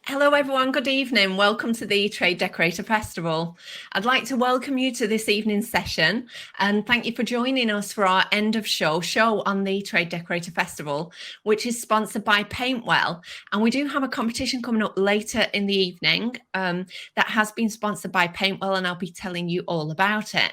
Hello everyone, good evening. Welcome to the Trade Decorator Festival. I'd like to welcome you to this evening's session and thank you for joining us for our end of show on the Trade Decorator Festival, which is sponsored by Paintwell. And we do have a competition coming up later in the evening that has been sponsored by Paintwell, and I'll be telling you all about it.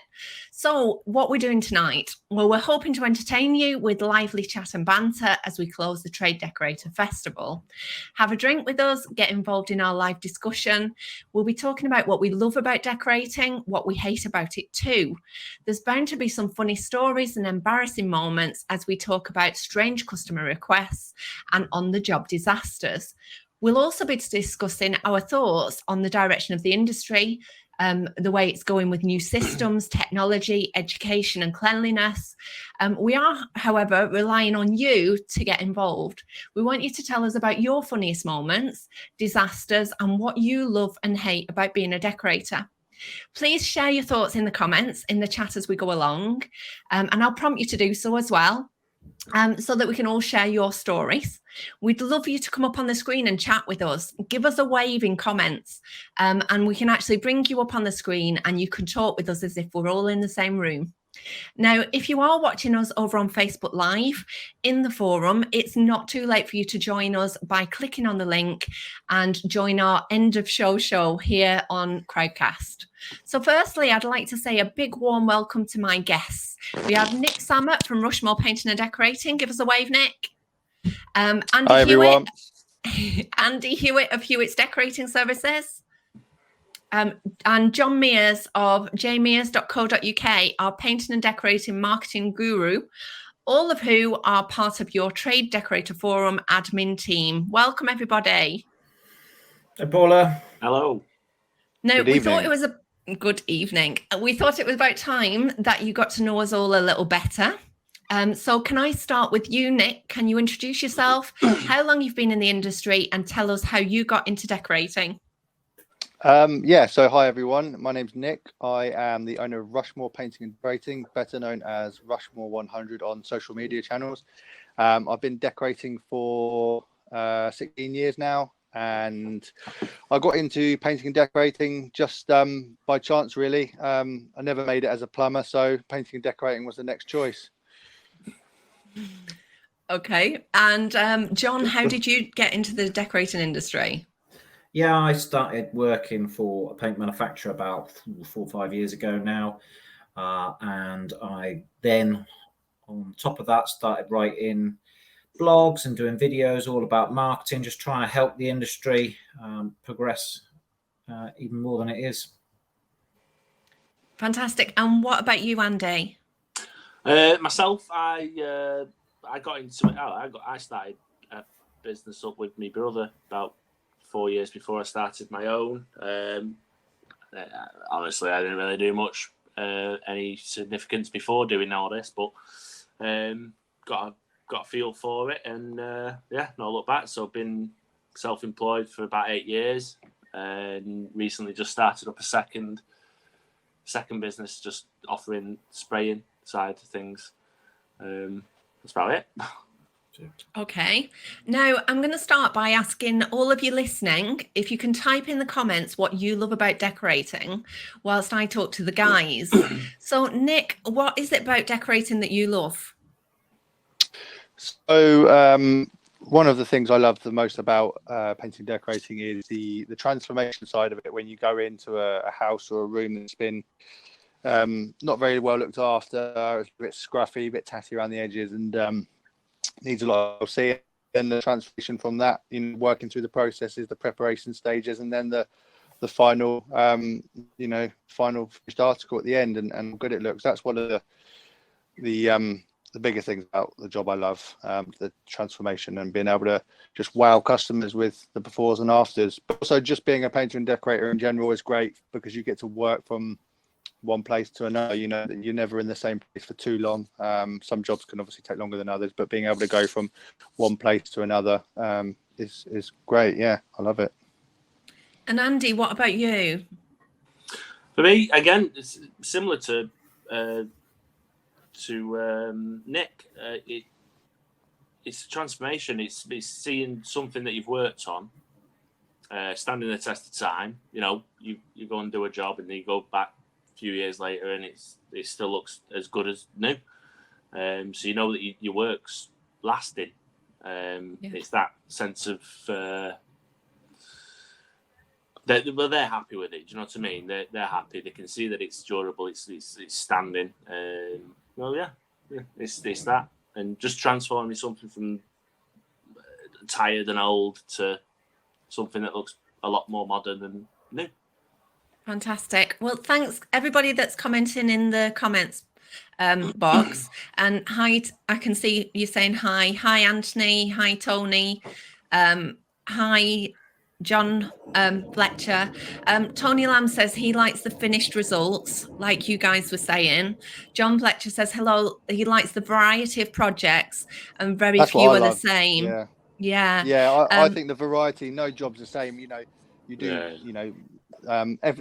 So what we're doing tonight, well, we're hoping to entertain you with lively chat and banter as we close the Trade Decorator Festival. Have a drink with us, get involved in our live discussion. We'll be talking about what we love about decorating, what we hate about it too. There's bound to be some funny stories and embarrassing moments as we talk about strange customer requests and on-the-job disasters. We'll also be discussing our thoughts on the direction of the industry, the way it's going with new systems, technology, education and cleanliness. We are, however, relying on you to get involved. We want you to tell us about your funniest moments, disasters, and what you love and hate about being a decorator. Please share your thoughts in the comments, in the chat as we go along, and I'll prompt you to do so as well. So that we can all share your stories. We'd love you to come up on the screen and chat with us. Give us a wave in comments, and we can actually bring you up on the screen and you can talk with us as if we're all in the same room. Now, if you are watching us over on Facebook Live in the forum, it's not too late for you to join us by clicking on the link and join our end of show here on Crowdcast. So firstly, I'd like to say a big warm welcome to my guests. We have Nick Sammut from Rushmore Painting and Decorating. Give us a wave, Nick. Andy Hi, everyone. Andy Hewitt of Hewitt's Decorating Services. And John Mears of jmears.co.uk, our painting and decorating marketing guru, all of who are part of your Trade Decorator Forum admin team. Welcome, everybody. Hey, Paula. Hello. Now, we thought it was a good evening. We thought it was about time that you got to know us all a little better. So can I start with you, Nick? Can you introduce yourself, how long you've been in the industry, and tell us how you got into decorating? So hi everyone, my name's Nick. I am the owner of Rushmore Painting and Decorating, better known as Rushmore 100 on social media channels. I've been decorating for 16 years now, and I got into painting and decorating just by chance, really. I never made it as a plumber, so painting and decorating was the next choice. Okay, and John, how did you get into the decorating industry? Yeah, I started working for a paint manufacturer about 4 or 5 years ago now. And I then, on top of that, started writing blogs and doing videos all about marketing, just trying to help the industry progress even more than it is. Fantastic. And what about you, Andy? Myself, I got into it. I started a business up with my brother about 4 years before I started my own. Honestly, I didn't really do much, any significance before doing all this, but got a feel for it, and no look back. So I've been self-employed for about 8 years, and recently just started up a second business, just offering spraying side of things. That's about it. Okay, now I'm going to start by asking all of you listening if you can type in the comments what you love about decorating whilst I talk to the guys. So Nick, what is it about decorating that you love? So one of the things I love the most about painting and decorating is the transformation side of it. When you go into a house or a room that's been not very well looked after, it's a bit scruffy, a bit tatty around the edges, and needs a lot of seeing, then the transformation from that, working through the processes, the preparation stages, and then the final final finished article at the end, and how good it looks. That's one of the biggest things about the job I love, the transformation and being able to just wow customers with the befores and afters. But also just being a painter and decorator in general is great because you get to work from one place to another. That you're never in the same place for too long. Some jobs can obviously take longer than others, but being able to go from one place to another is great. Yeah, I love it. And Andy, what about you? For me, again, it's similar to Nick. It's transformation. It's seeing something that you've worked on standing the test of time. You know, you go and do a job, and then you go back a few years later, and it still looks as good as new. So you know that your work's lasting. It's that sense of they're happy with it. Do you know what I mean? They're happy. They can see that it's durable. It's standing. It's that, and just transforming something from tired and old to something that looks a lot more modern and new. Fantastic. Well, thanks everybody that's commenting in the comments box. And hi, I can see you saying hi. Hi, Anthony. Hi, Tony. Hi, John Fletcher. Tony Lamb says he likes the finished results, like you guys were saying. John Fletcher says hello. He likes the variety of projects, and very That's few what I are love. the same. Yeah. I think the variety, no job's the same. You know, you do. You know,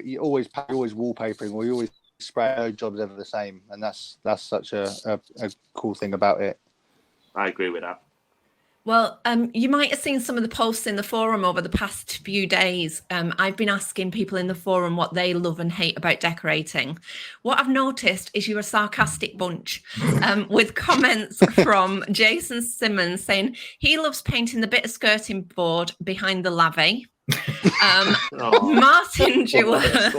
you always wallpapering, or you always spray. No job's ever the same, and that's such a cool thing about it. I agree with that. Well, you might have seen some of the posts in the forum over the past few days. I've been asking people in the forum what they love and hate about decorating. What I've noticed is you're a sarcastic bunch, with comments from Jason Simmons saying he loves painting the bit of skirting board behind the lavvy. Martin Dewhurst.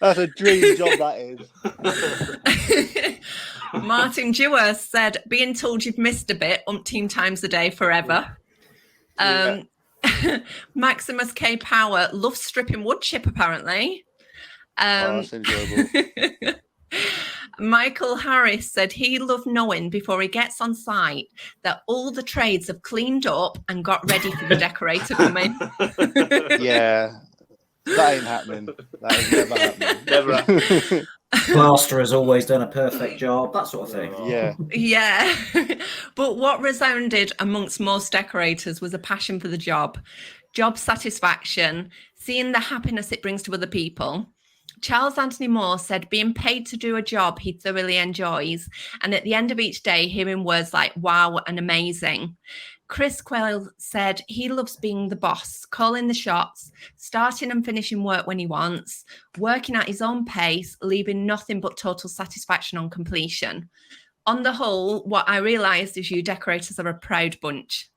That's a dream job, that is. Martin Dewhurst said, being told you've missed a bit umpteen times a day forever. Maximus K. Power loves stripping wood chip, apparently. That's enjoyable. Michael Harris said he loved knowing before he gets on site that all the trades have cleaned up and got ready for the decorator coming. Yeah, that ain't happening. That is never happening. Never happening. Plaster has always done a perfect job, that sort of thing. Yeah. But what resounded amongst most decorators was a passion for the job satisfaction, seeing the happiness it brings to other people. Charles Anthony Moore said being paid to do a job he thoroughly enjoys, and at the end of each day hearing words like wow and amazing. Chris Quayle said he loves being the boss, calling the shots, starting and finishing work when he wants, working at his own pace, leaving nothing but total satisfaction on completion. On the whole, what I realised is you decorators are a proud bunch.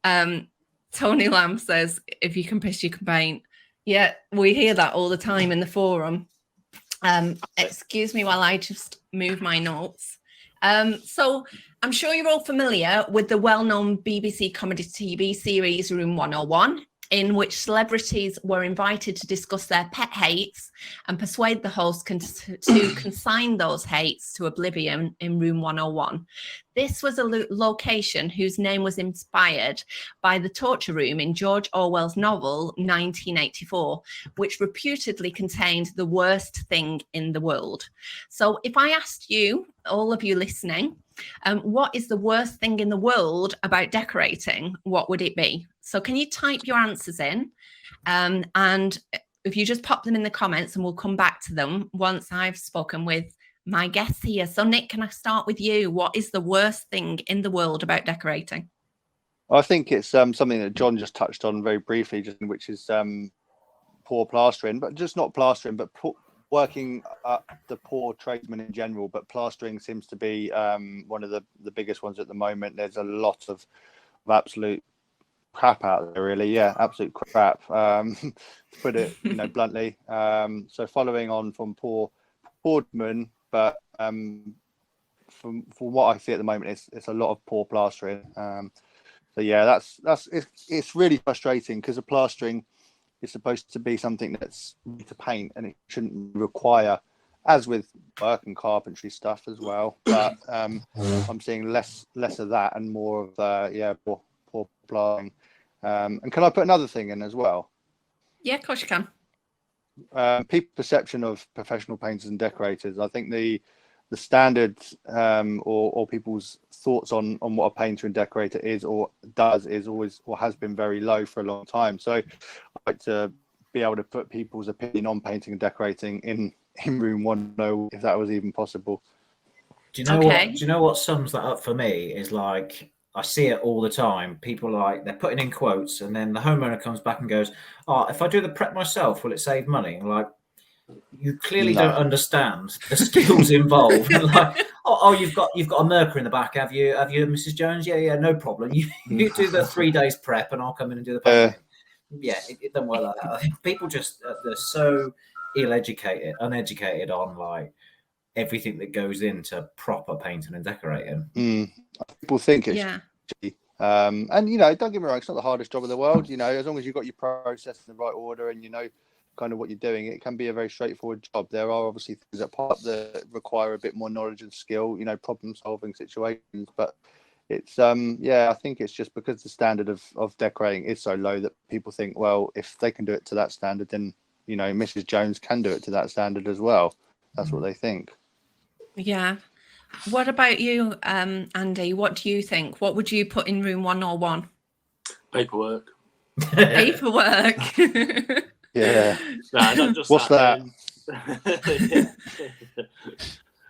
Tony Lamb says, if you can piss, you can paint. Yeah, we hear that all the time in the forum. Excuse me while I just move my notes. So I'm sure you're all familiar with the well-known BBC comedy TV series Room 101, in which celebrities were invited to discuss their pet hates and persuade the host to consign those hates to oblivion in Room 101. This was a location whose name was inspired by the torture room in George Orwell's novel 1984, which reputedly contained the worst thing in the world. So if I asked you, all of you listening, what is the worst thing in the world about decorating, what would it be? So can you type your answers in? And if you just pop them in the comments, and we'll come back to them once I've spoken with my guests here. So Nick, can I start with you? What is the worst thing in the world about decorating? I think it's something that John just touched on very briefly, which is poor plastering, but just not plastering, but working the poor tradesmen in general. But plastering seems to be one of the biggest ones at the moment. There's a lot of absolute crap out there, really. Yeah, absolute crap, to put it bluntly. So following on from poor tradesmen, but from what I see at the moment, it's a lot of poor plastering. So yeah, it's really frustrating, because the plastering is supposed to be something that's to paint, and it shouldn't require, as with work and carpentry stuff as well. But I'm seeing less of that and more of poor plastering. And can I put another thing in as well? Yeah, of course you can. People's perception of professional painters and decorators. I think the standards or people's thoughts on what a painter and decorator is or does is always, or has been, very low for a long time. So I'd like to be able to put people's opinion on painting and decorating in Room 101, if that was even possible. Do you know what sums that up for me is, like, I see it all the time. People are like, they're putting in quotes, and then the homeowner comes back and goes, "Oh, if I do the prep myself, will it save money?" And like, you clearly No. don't understand the skills involved. Like, oh, you've got a Mercury in the back, have you, Mrs. Jones? Yeah, no problem. You do the 3 days prep, and I'll come in and do the painting. Yeah, it doesn't work like that. I think people just they're so uneducated on like everything that goes into proper painting and decorating. People think it's Yeah. and don't get me wrong, it's not the hardest job in the world. As long as you've got your process in the right order and kind of what you're doing, it can be a very straightforward job. There are obviously things that require a bit more knowledge and skill, problem solving situations, but it's I think it's just because the standard of decorating is so low that people think, well, if they can do it to that standard, then Mrs. Jones can do it to that standard as well. That's what they think. Yeah. What about you, Andy? What do you think? What would you put in room 101? Paperwork. Paperwork. Yeah. No, not just What's that?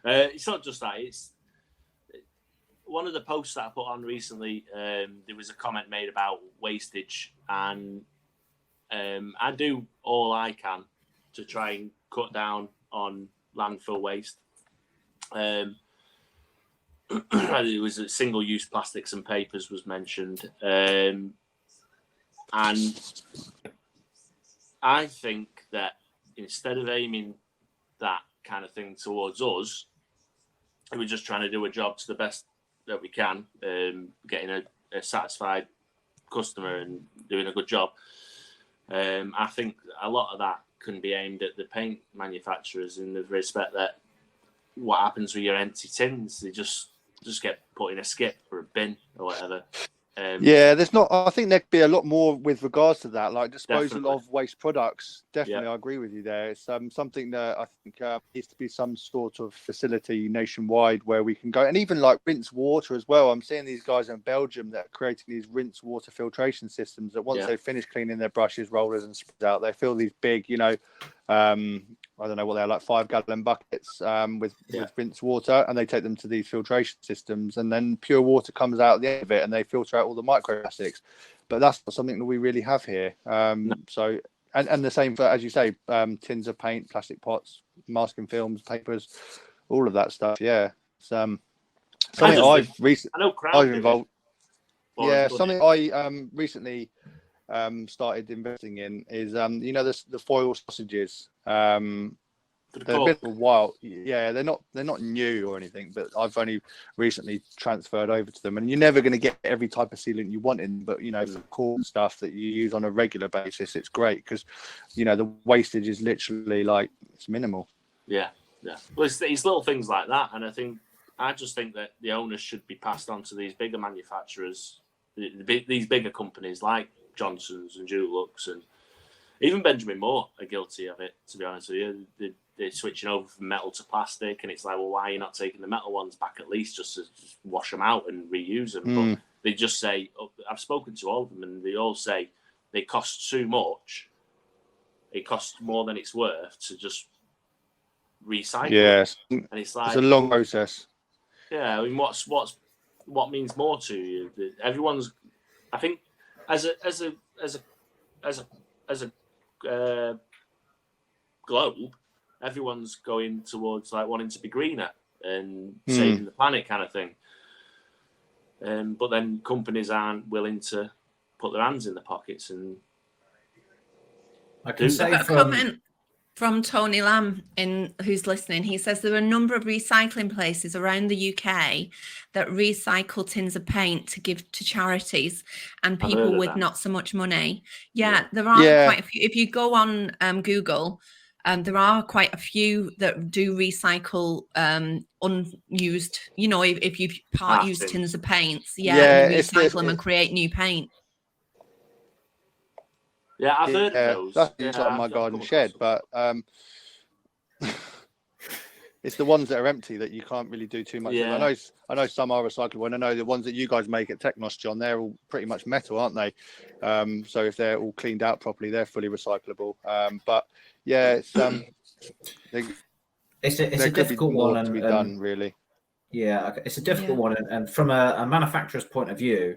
It's not just that. It's one of the posts that I put on recently. There was a comment made about wastage, and I do all I can to try and cut down on landfill waste. It was single-use plastics and papers was mentioned, and I think that instead of aiming that kind of thing towards us, we're just trying to do a job to the best that we can, getting a satisfied customer and doing a good job. I think a lot of that can be aimed at the paint manufacturers in the respect that what happens with your empty tins, they just get put in a skip or a bin or whatever. There's not. I think there could be a lot more with regards to that, like disposal Definitely. of waste products. Definitely, Yeah. I agree with you there. It's something that I think needs to be some sort of facility nationwide where we can go, and even like rinse water as well. I'm seeing these guys in Belgium that are creating these rinse water filtration systems that once they finish cleaning their brushes, rollers, and sprays out, they fill these big, I don't know what they're like, 5-gallon buckets with rinse water, and they take them to these filtration systems, and then pure water comes out at the end of it, and they filter out all the microplastics. But that's not something that we really have here. So, and the same for, as you say, tins of paint, plastic pots, masking films, papers, all of that stuff. Yeah, it's, something I've involved. Something I recently started investing in is the foil sausages. They've been a while. Yeah, they're not new or anything, but I've only recently transferred over to them. And you're never going to get every type of sealant you want in, but the core stuff that you use on a regular basis, it's great because the wastage is literally like it's minimal. Yeah. Well, it's little things like that, and I just think that the owners should be passed on to these bigger manufacturers, these bigger companies like Johnson's and Dulux, and even Benjamin Moore are guilty of it, to be honest with you. They're switching over from metal to plastic, and it's like, well, why are you not taking the metal ones back at least just to wash them out and reuse them? But they just say, I've spoken to all of them, and they all say they cost too much. It costs more than it's worth to just recycle. Yes, and it's like, it's a long process. Yeah, I mean, what means more to you? Everyone's, I think, as a globe, everyone's going towards like wanting to be greener and saving the planet, kind of thing. But then companies aren't willing to put their hands in their pockets and. I can say I've got a comment from Tony Lamb who's listening. He says there are a number of recycling places around the UK that recycle tins of paint to give to charities and people with not so much money. Yeah. There are quite a few. If you go on Google, there are quite a few that do recycle unused. If you used tins of paints, and recycle them and create new paint. Yeah, I've heard of those. That's inside my garden shed, but it's the ones that are empty that you can't really do too much with. I know some are recyclable, and I know the ones that you guys make at Technos, John, they're all pretty much metal, aren't they? So if they're all cleaned out properly, they're fully recyclable. But yeah, it's a difficult one to be done, really. Yeah, okay. It's a difficult one, and from a manufacturer's point of view,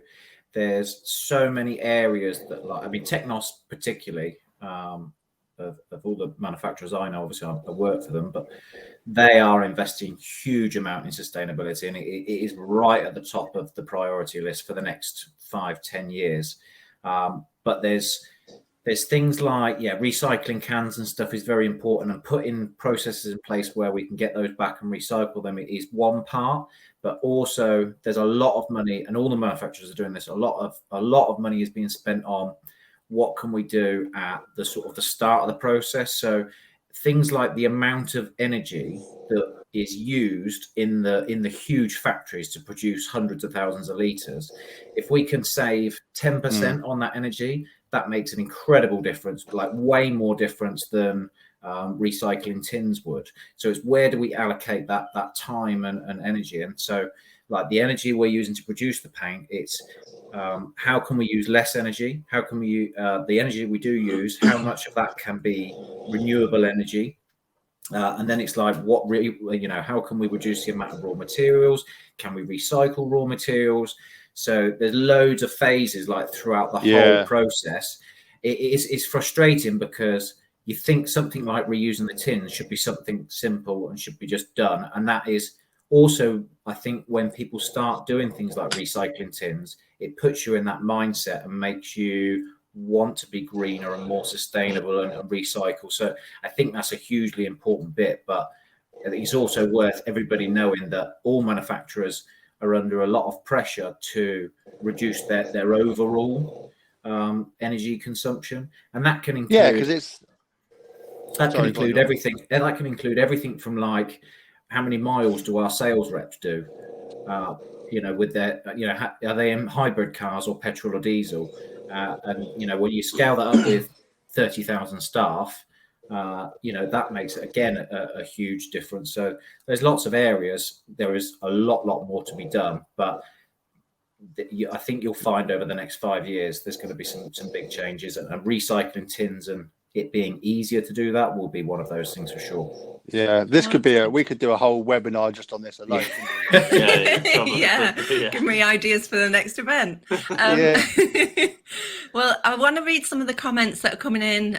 there's so many areas that, like, I mean, Technos particularly, of all the manufacturers I know, obviously I work for them, but they are investing huge amount in sustainability, and it is right at the top of the priority list for the next 5-10 years. But there's things like, recycling cans and stuff is very important, and putting processes in place where we can get those back and recycle them is one part. But also there's a lot of money, and all the manufacturers are doing this. A lot of money is being spent on what can we do at the sort of the start of the process. So things like the amount of energy that is used in the huge factories to produce hundreds of thousands of liters. If we can save 10% on that energy, that makes an incredible difference, like way more difference than recycling tins would. So it's where do we allocate that time and energy? And so, like, the energy we're using to produce the paint, it's how can we use less energy? How can we the energy we do use, how much of that can be renewable energy? And then it's like, how can we reduce the amount of raw materials? Can we recycle raw materials? So there's loads of phases, like, throughout the whole process. It's frustrating because you think something like reusing the tins should be something simple and should be just done. And that is also, I think, when people start doing things like recycling tins, it puts you in that mindset and makes you want to be greener and more sustainable and recycle. So I think that's a hugely important bit. But it's also worth everybody knowing that all manufacturers are under a lot of pressure to reduce their overall energy consumption, and that can include everything. That can include everything from, like, how many miles do our sales reps do? With their, are they in hybrid cars or petrol or diesel? And when you scale that up with 30,000 staff, that makes it, again, a huge difference. So there's lots of areas. There is a lot more to be done, but I think you'll find over the next 5 years there's going to be some big changes, and recycling tins and it being easier to do that will be one of those things for sure. Yeah, this could be we could do a whole webinar just on this alone. Give me ideas for the next event. Well, I want to read some of the comments that are coming in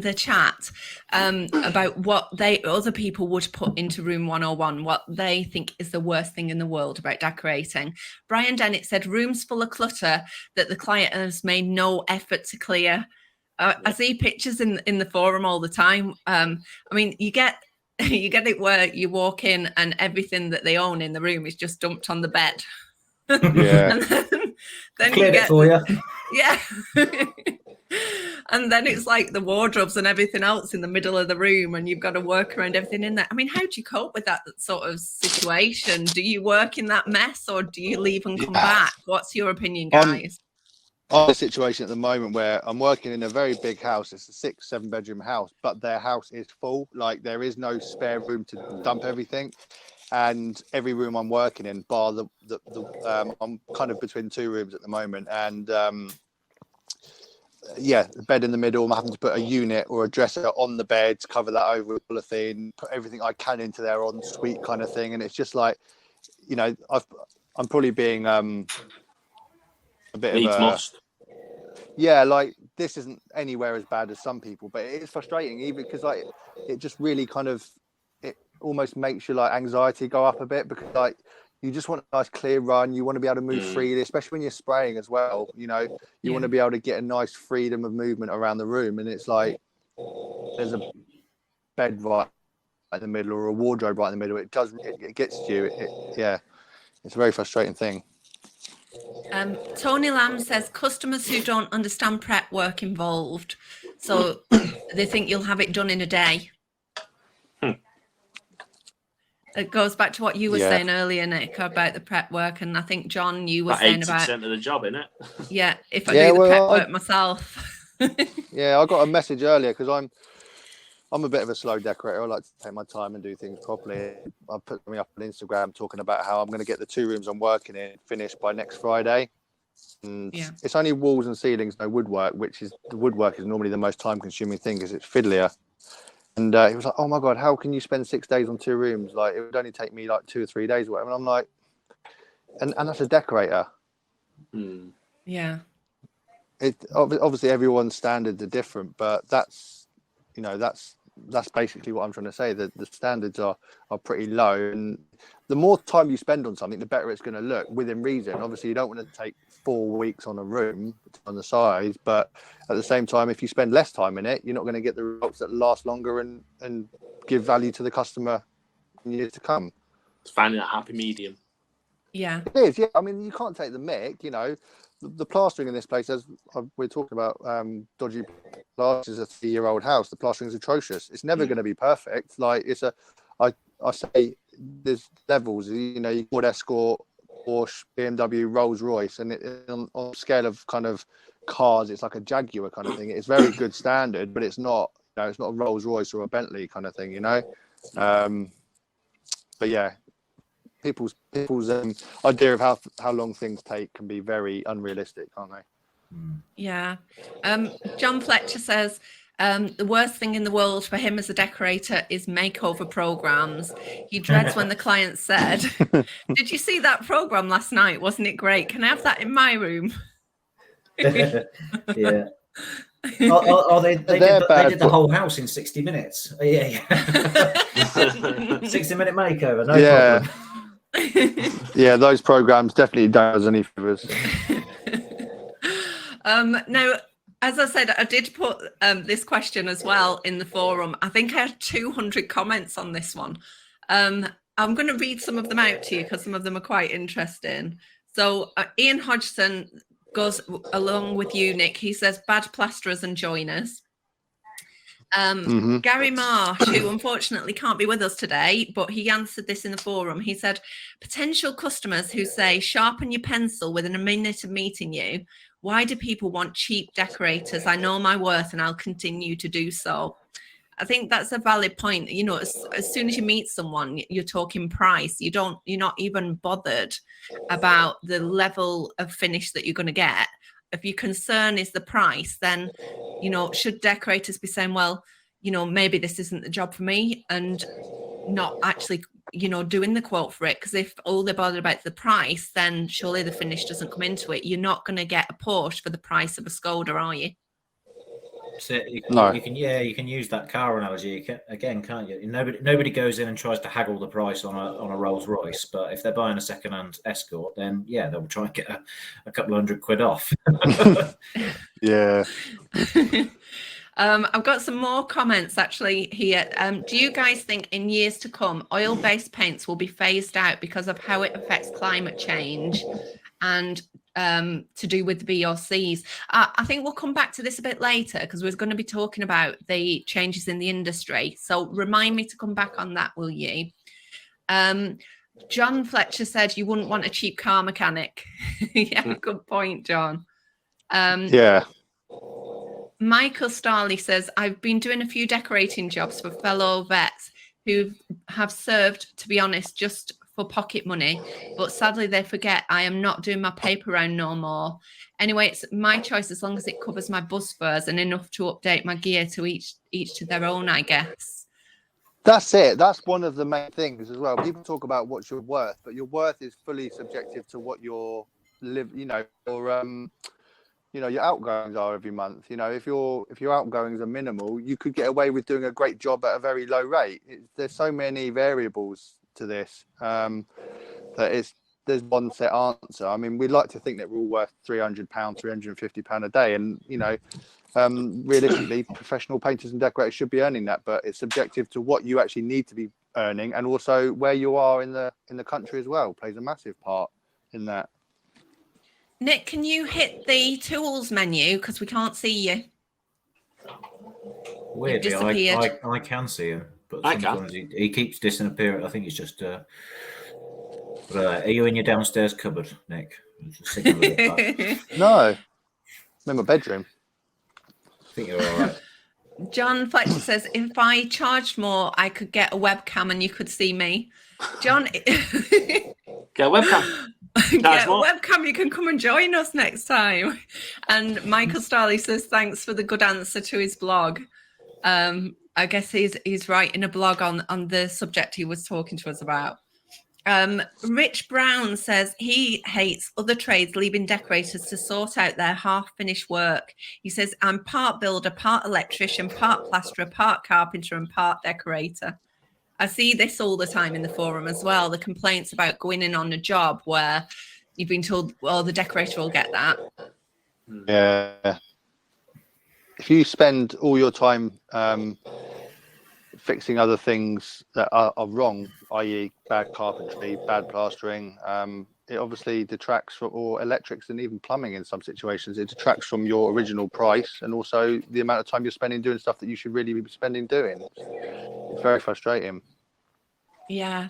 the chat about what other people would put into room 101, what they think is the worst thing in the world about decorating. Brian Dennett said rooms full of clutter that the client has made no effort to clear. I see pictures in the forum all the time. I mean, you get it where you walk in and everything that they own in the room is just dumped on the bed. Yeah. And then you get it for you. Yeah. And then it's like the wardrobes and everything else in the middle of the room, and you've got to work around everything in there. I mean, how do you cope with that sort of situation? Do you work in that mess, or do you leave and come back? What's your opinion, guys? I'm in a situation at the moment where I'm working in a very big house. It's a 6-7 bedroom house, but their house is full. Like, there is no spare room to dump everything. And every room I'm working in, bar I'm kind of between 2 rooms at the moment. And the bed in the middle, I'm having to put a unit or a dresser on the bed, cover that over with polythene, put everything I can into their ensuite kind of thing. And it's just like, I'm probably being a bit of a... Yeah, like, this isn't anywhere as bad as some people, but it is frustrating, even because, like, it just really kind of, it almost makes your, like, anxiety go up a bit, because, like, you just want a nice clear run. You want to be able to move freely, especially when you're spraying as well. You want to be able to get a nice freedom of movement around the room. And it's like, there's a bed right in the middle or a wardrobe right in the middle. It gets to you. It's a very frustrating thing. Tony Lamb says customers who don't understand prep work involved, so they think you'll have it done in a day. It goes back to what you were saying earlier, Nick, about the prep work, and I think, John, you were saying about 80% of the job, isn't it? Yeah, if I do the prep work myself. Yeah, I got a message earlier because I'm a bit of a slow decorator. I like to take my time and do things properly. I put me up on Instagram talking about how I'm going to get the 2 rooms I'm working in finished by next Friday. And it's only walls and ceilings, no woodwork, the woodwork is normally the most time consuming thing because it's fiddlier. And he was like, "Oh my God, how can you spend 6 days on 2 rooms? Like, it would only take me like 2 or 3 days or whatever." And I'm like, and that's a decorator. Yeah. It obviously everyone's standards are different, but that's basically what I'm trying to say. That the standards are pretty low, and the more time you spend on something, the better it's going to look within reason. Obviously, you don't want to take 4 weeks on a room on the size, but at the same time, if you spend less time in it, you're not going to get the results that last longer and give value to the customer in years to come. It's finding a happy medium. Yeah. It is, yeah. I mean, you can't take the mick, The plastering in this place, as we're talking about, dodgy plastering, is a 3-year-old house. The plastering is atrocious. It's never going to be perfect. Like I say, there's levels. You Ford Escort, Porsche, BMW, Rolls Royce, and on a scale of kind of cars, it's like a Jaguar kind of thing. It's very good standard, but it's not. It's not a Rolls Royce or a Bentley kind of thing. But yeah. People's idea of how long things take can be very unrealistic, can't they? Yeah. John Fletcher says the worst thing in the world for him as a decorator is makeover programs. He dreads when the client said, "Did you see that program last night? Wasn't it great? Can I have that in my room?" Yeah. They did the whole house in 60 minutes. Yeah. 60-minute makeover, no problem. Yeah, those programs definitely don't us any favors. Now, as I said, I did put this question as well in the forum. I think I had 200 comments on this one. I'm going to read some of them out to you because some of them are quite interesting. So Ian Hodgson goes along with you, Nick. He says bad plasterers and joiners. Gary Marsh, who unfortunately can't be with us today, but he answered this in the forum. He said, potential customers who say, sharpen your pencil within a minute of meeting you. Why do people want cheap decorators? I know my worth and I'll continue to do so. I think that's a valid point. As soon as you meet someone, you're talking price. You're not even bothered about the level of finish that you're going to get. If your concern is the price, then, should decorators be saying, well, maybe this isn't the job for me, and not actually, doing the quote for it? Because if all they're bothered about the price, then surely the finish doesn't come into it. You're not going to get a Porsche for the price of a Skoda, are you? So you can use that car analogy can't you? Nobody goes in and tries to haggle the price on a Rolls Royce, but if they're buying a second-hand Escort, then they'll try and get a couple of £100 off. Yeah. I've got some more comments actually here. Do you guys think in years to come, oil-based paints will be phased out because of how it affects climate change and to do with the VOCs? I think we'll come back to this a bit later because we're going to be talking about the changes in the industry. So remind me to come back on that, will you? John Fletcher said you wouldn't want a cheap car mechanic. Yeah, good point, John. Yeah. Michael Starley says, I've been doing a few decorating jobs for fellow vets who have served, to be honest, just for pocket money, but sadly they forget I am not doing my paper round no more. Anyway, it's my choice as long as it covers my bus fares and enough to update my gear to each to their own, I guess. That's it. That's one of the main things as well. People talk about what's your worth, but your worth is fully subjective to what your your outgoings are every month. If your outgoings are minimal, you could get away with doing a great job at a very low rate. There's so many variables to this that there's one set answer. I mean, we'd like to think that we're all worth £300, £350 a day, and realistically, professional painters and decorators should be earning that, but it's subjective to what you actually need to be earning, and also where you are in the country as well plays a massive part in that. Nick, can you hit the tools menu because we can't see you? Weirdly, I can see him, but sometimes he keeps disappearing. I think it's just. Are you in your downstairs cupboard, Nick? No, I'm in my bedroom. I think you're all right. John Fletcher says, if I charged more, I could get a webcam and you could see me. John, get a webcam. Get a webcam, you can come and join us next time. And Michael Starley says, thanks for the good answer to his blog. I guess he's writing a blog on the subject he was talking to us about. Rich Brown says he hates other trades leaving decorators to sort out their half-finished work. He says, I'm part builder, part electrician, part plasterer, part carpenter, and part decorator. I see this all the time in the forum as well, the complaints about going in on a job where you've been told, well, the decorator will get that. Yeah. If you spend all your time fixing other things that are wrong, i.e. bad carpentry, bad plastering, it obviously detracts from, or electrics and even plumbing in some situations, it detracts from your original price and also the amount of time you're spending doing stuff that you should really be spending doing. It's very frustrating. Yeah.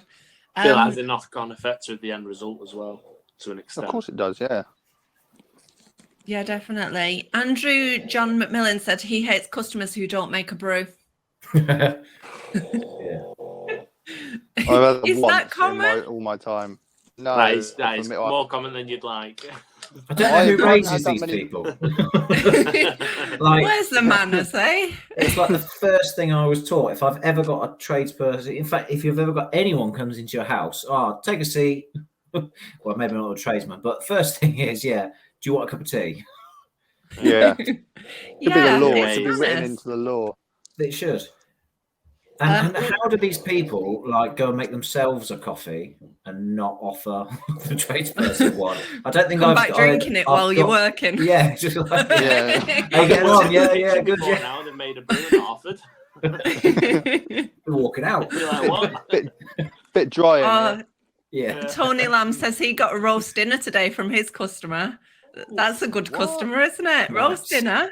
I feel like there's a knock-on effect with the end result as well, to an extent. Of course it does, yeah. Yeah, definitely. Andrew John McMillan said he hates customers who don't make a brew. Yeah. I've had Is once that common? all my time. No, That is I admit more common than you'd like. I don't know who I raises haven't had these that many- people. Like, Where's the manners, eh? it's like the first thing I was taught. If I've ever got a tradesperson, in fact, if you've ever got anyone comes into your house, take a seat. Well, maybe not a tradesman, but first thing is, do you want a cup of tea? Yeah. It should be the law. it's It should be written manners. into the law. It should. And how do these people like go and make themselves a coffee and not offer the tradesperson one? I don't think Come I've back drinking it while you're working. Yeah, just like Yeah. How you getting on? Yeah, good. Before Yeah, now they've made a brew and offered. walking out. You're like, what? Bit dry in it. Yeah. Tony Lamb says he got a roast dinner today from his customer. That's a good customer, isn't it? Nice. Roast dinner.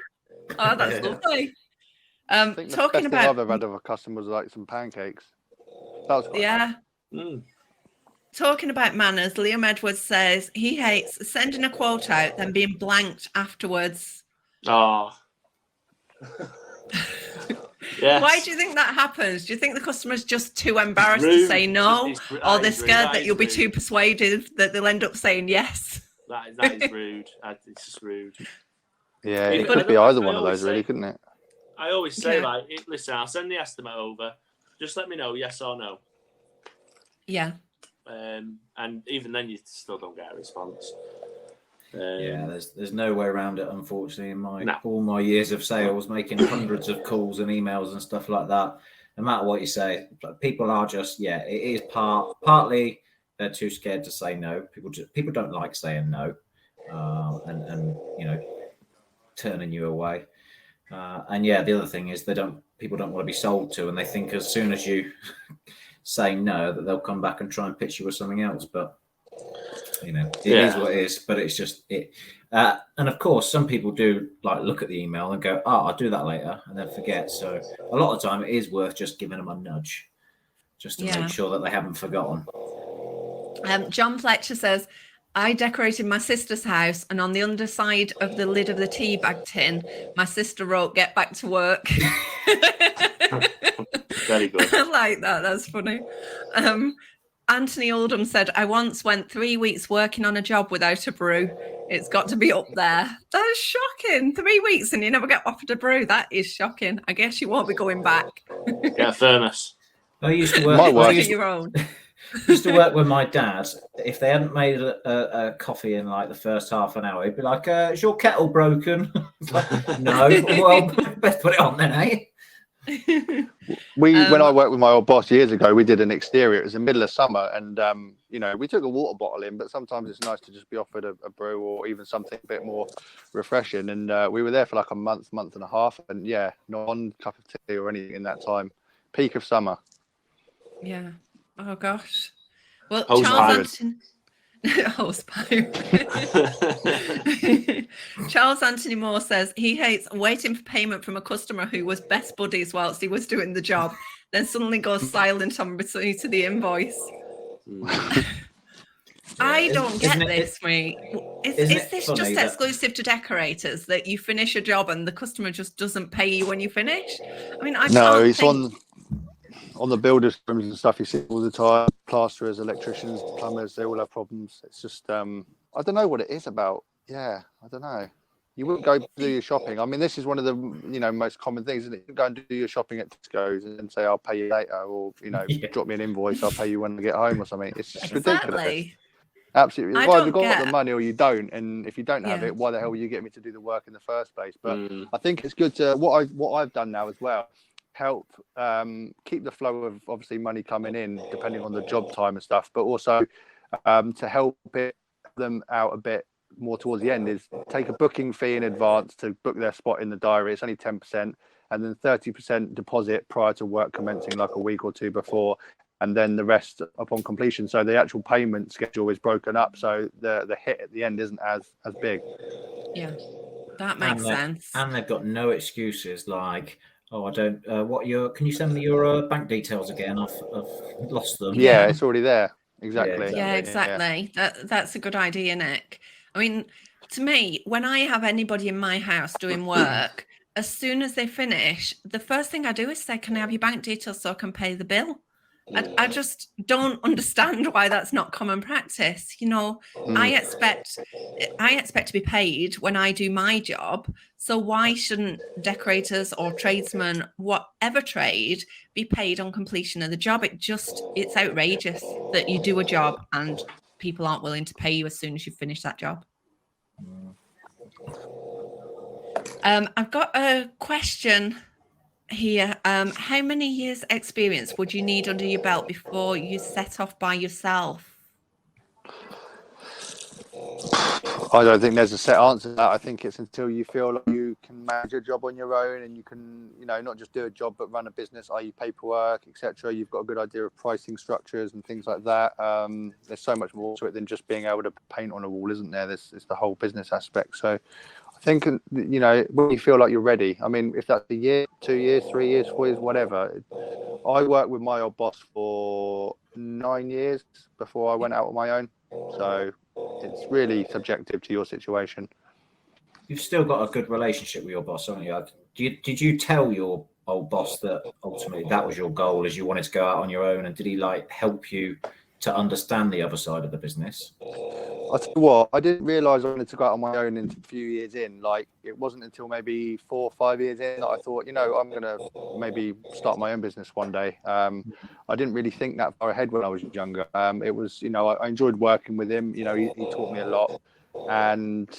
Oh, that's Yeah. lovely. I think the Talking best thing I've about ever had of a customer was like some pancakes. That was quite nice. yeah. Talking about manners, Liam Edwards says he hates sending a quote out, then being blanked afterwards. Oh. Yeah. Why do you think that happens? Do you think the customer's just too embarrassed to Rude. say no? Or they're scared that you'll be rude. too persuaded that they'll end up saying yes? That is rude. It's just rude. Yeah, You've it got could to- be either I one of always those, really, say- couldn't it? I always say, Yeah. listen, I'll send the estimate over. Just let me know, yes or no. Yeah. And even then, you still don't get a response. Yeah, there's no way around it, unfortunately. In No. all my years of sales, making hundreds of calls and emails and stuff like that, no matter what you say, people are just it is partly they're too scared to say no. People don't like saying no, and turning you away. And the other thing is people don't want to be sold to, and they think as soon as you say no that they'll come back and try and pitch you with something else. But it is what it is. But it's just it. And of course, some people do like look at the email and go, I'll do that later, and then forget. So a lot of the time it is worth just giving them a nudge just to make sure that they haven't forgotten. John Fletcher says, I decorated my sister's house, and on the underside of the lid of the tea bag tin, my sister wrote, "Get back to work." Very good. I like that. That's funny. Anthony Oldham said, I once went 3 weeks working on a job without a brew. It's got to be up there. That's shocking. 3 weeks and you never get offered a brew. That is shocking. I guess you won't be going back. Get a furnace. I used to work. Might work. I Get your own. used to work with my dad. If they hadn't made a coffee in like the first half an hour, he'd be like, "Is your kettle broken?" Like, no. Well, best put it on then, eh? When I worked with my old boss years ago, we did an exterior. It was in the middle of summer, and we took a water bottle in, but sometimes it's nice to just be offered a brew or even something a bit more refreshing. And we were there for like a month and a half, and not one cup of tea or anything in that time. Peak of summer. Yeah. Oh gosh. Well, Hose Charles Anthony. Hose pipe. Charles Anthony Moore says he hates waiting for payment from a customer who was best buddies whilst he was doing the job, then suddenly goes silent on receipt of the invoice. I don't get this, mate. Is this just exclusive to decorators that you finish a job and the customer just doesn't pay you when you finish? I mean, It's on the builders' rooms and stuff. You see all the time. Plasterers, electricians, plumbers, they all have problems. It's just I don't know what it is about. Yeah, I don't know. You wouldn't go do your shopping. I mean, this is one of the most common things, isn't it? You go and do your shopping at Tesco's and say, "I'll pay you later," or Yeah. drop me an invoice, I'll pay you when I get home, or something. It's just ridiculous. Exactly. Absolutely. I You've either don't got the get- money or you don't, and if you don't have Yeah. it, why the hell will you get me to do the work in the first place? But Mm. I think it's good to what I've done now as well. Help keep the flow of obviously money coming in, depending on the job time and stuff, but also to help them out a bit more towards the end is take a booking fee in advance to book their spot in the diary. It's only 10%, and then 30% deposit prior to work commencing, like a week or two before, and then the rest upon completion. So the actual payment schedule is broken up, so the hit at the end isn't as big. Yeah, that makes sense. And they've got no excuses like, "Oh, I don't. Can you send me your bank details again? I've lost them." Yeah, it's already there. Exactly. Yeah, exactly. That's a good idea, Nick. I mean, to me, when I have anybody in my house doing work, as soon as they finish, the first thing I do is say, "Can I have your bank details so I can pay the bill?" I just don't understand why that's not common practice. I expect to be paid when I do my job. So why shouldn't decorators or tradesmen, whatever trade, be paid on completion of the job? It's outrageous that you do a job and people aren't willing to pay you as soon as you finish that job. I've got a question here. How many years experience would you need under your belt before you set off by yourself? I don't think there's a set answer to that. I think it's until you feel like you can manage your job on your own, and you can, not just do a job but run a business, i.e. paperwork, etc. You've got a good idea of pricing structures and things like that. There's so much more to it than just being able to paint on a wall, isn't there? It's the whole business aspect. So I think, when you feel like you're ready, I mean, if that's a year, 2 years, 3 years, 4 years, whatever. I worked with my old boss for 9 years before I went out on my own. So it's really subjective to your situation. You've still got a good relationship with your boss, haven't you? Did you tell your old boss that ultimately that was your goal, as you wanted to go out on your own? And did he help you to understand the other side of the business? I tell you what, I didn't realise I wanted to go out on my own until a few years in. It wasn't until maybe 4 or 5 years in that I thought, I'm going to maybe start my own business one day. I didn't really think that far ahead when I was younger. It was, I enjoyed working with him. He taught me a lot, and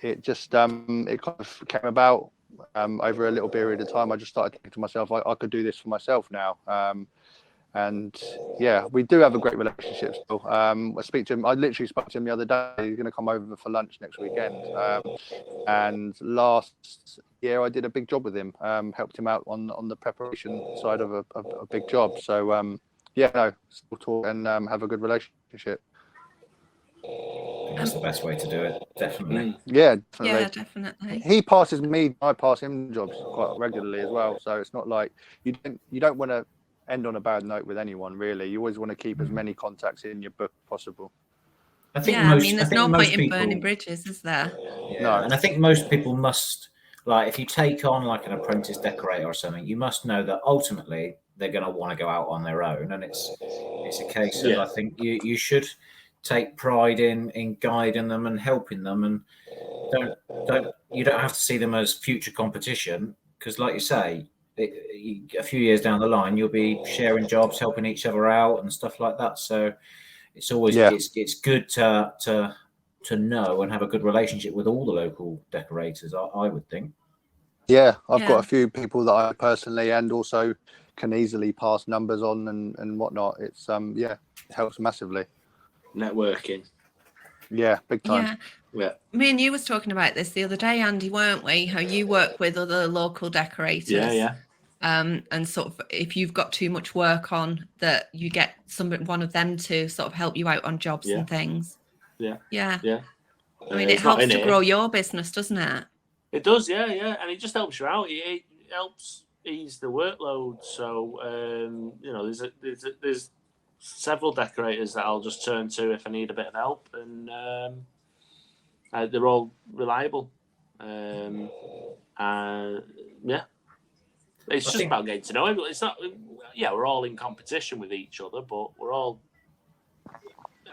it just it kind of came about over a little period of time. I just started thinking to myself, I could do this for myself now. And yeah, we do have a great relationship still. I speak to him. I literally spoke to him the other day. He's going to come over for lunch next weekend. And last year I did a big job with him. Helped him out on the preparation side of a big job. So still talk and have a good relationship. That's the best way to do it, definitely. Yeah, definitely. Yeah, definitely. He passes me, I pass him jobs quite regularly as well. So it's not like you don't want to end on a bad note with anyone, really. You always want to keep as many contacts in your book as possible. There's no point in burning bridges, is there? Yeah, no. And I think most people must, if you take on an apprentice decorator or something, you must know that ultimately they're going to want to go out on their own, and it's a case of I think you should take pride in guiding them and helping them, and you don't have to see them as future competition, because like you say, a few years down the line you'll be sharing jobs, helping each other out and stuff like that. So it's always it's good to know and have a good relationship with all the local decorators, I would think. I've got a few people that I personally and also can easily pass numbers on and whatnot. It's it helps massively. Networking. Yeah, big time. Yeah. Me and you was talking about this the other day, Andy, weren't we? How you work with other local decorators. Yeah. And sort of, if you've got too much work on, that you get one of them to sort of help you out on jobs and things. Yeah. I mean, it helps to grow your business, doesn't it? It does, yeah, and it just helps you out. It helps ease the workload. So there's several decorators that I'll just turn to if I need a bit of help, and they're all reliable. It's just about getting to know everyone. It's not, we're all in competition with each other, but we're all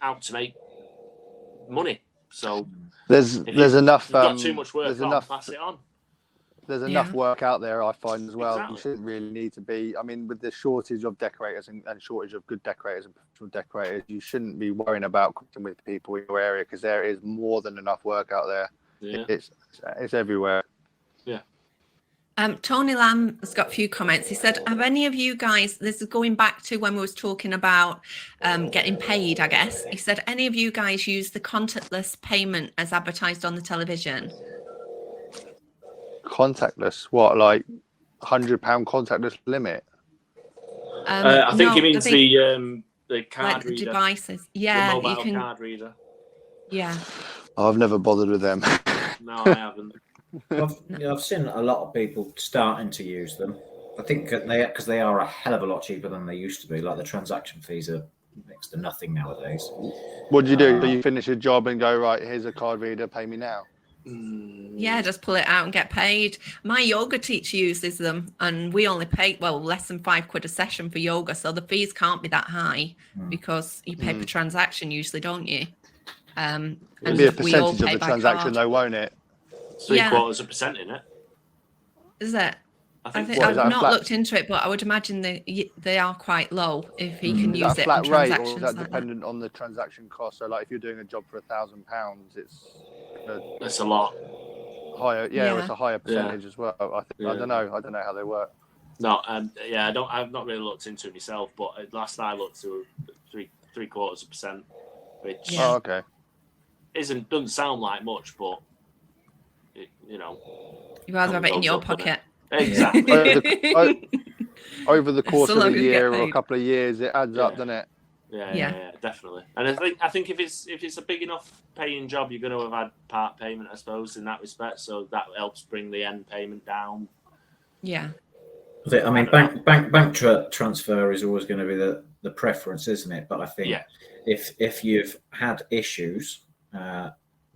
out to make money. So There's enough. you've got too much work There's on, enough. pass it on. There's enough Yeah. work out there, I find as well. Exactly. You shouldn't really need to be. I mean, with the shortage of decorators and shortage of good decorators and professional decorators, you shouldn't be worrying about connecting with people in your area because there is more than enough work out there. Yeah. It's everywhere. Tony Lamb has got a few comments. He said, have any of you guys, this is going back to when we was talking about getting paid, I guess. He said, any of you guys use the contactless payment as advertised on the television? Contactless, what, like £100 contactless limit? I think no, he means the card like the reader, devices. the Yeah, you mobile can. card reader. Yeah. I've never bothered with them. No, I haven't. I've seen a lot of people starting to use them. I think because they are a hell of a lot cheaper than they used to be. Like the transaction fees are next to nothing nowadays. What do you do? Do you finish a job and go, right, here's a card reader, pay me now? Yeah, just pull it out and get paid. My yoga teacher uses them, and we only pay less than £5 a session for yoga, so the fees can't be that high because you pay per transaction usually, don't you? And It'll be a we all percentage of pay the by transaction, card. though, won't it? 3/4% in it. Is it? I think. What, is I've that a not flat- looked into it, but I would imagine they are quite low if he can Is use that a it on flat rate, or transactions is that like that. dependent on the transaction cost? So, like, if you're doing a job for £1,000, it's That's a lot. higher. Yeah, Yeah. it's a higher percentage as well. I think. Yeah. I don't know how they work. No, I've not really looked into it myself, but last I looked to 3/4%, which Yeah. Oh, okay. doesn't sound like much, but You'd rather have it in goes your up, doesn't pocket. exactly. Over the course So of a long as you get year or a paid. couple of years, it adds up, Yeah. doesn't it? Yeah, definitely. And I think if it's a big enough paying job, you're going to have had part payment, I suppose, in that respect. So that helps bring the end payment down. Yeah. I mean, bank transfer is always going to be the preference, isn't it? But I think Yeah. if you've had issues,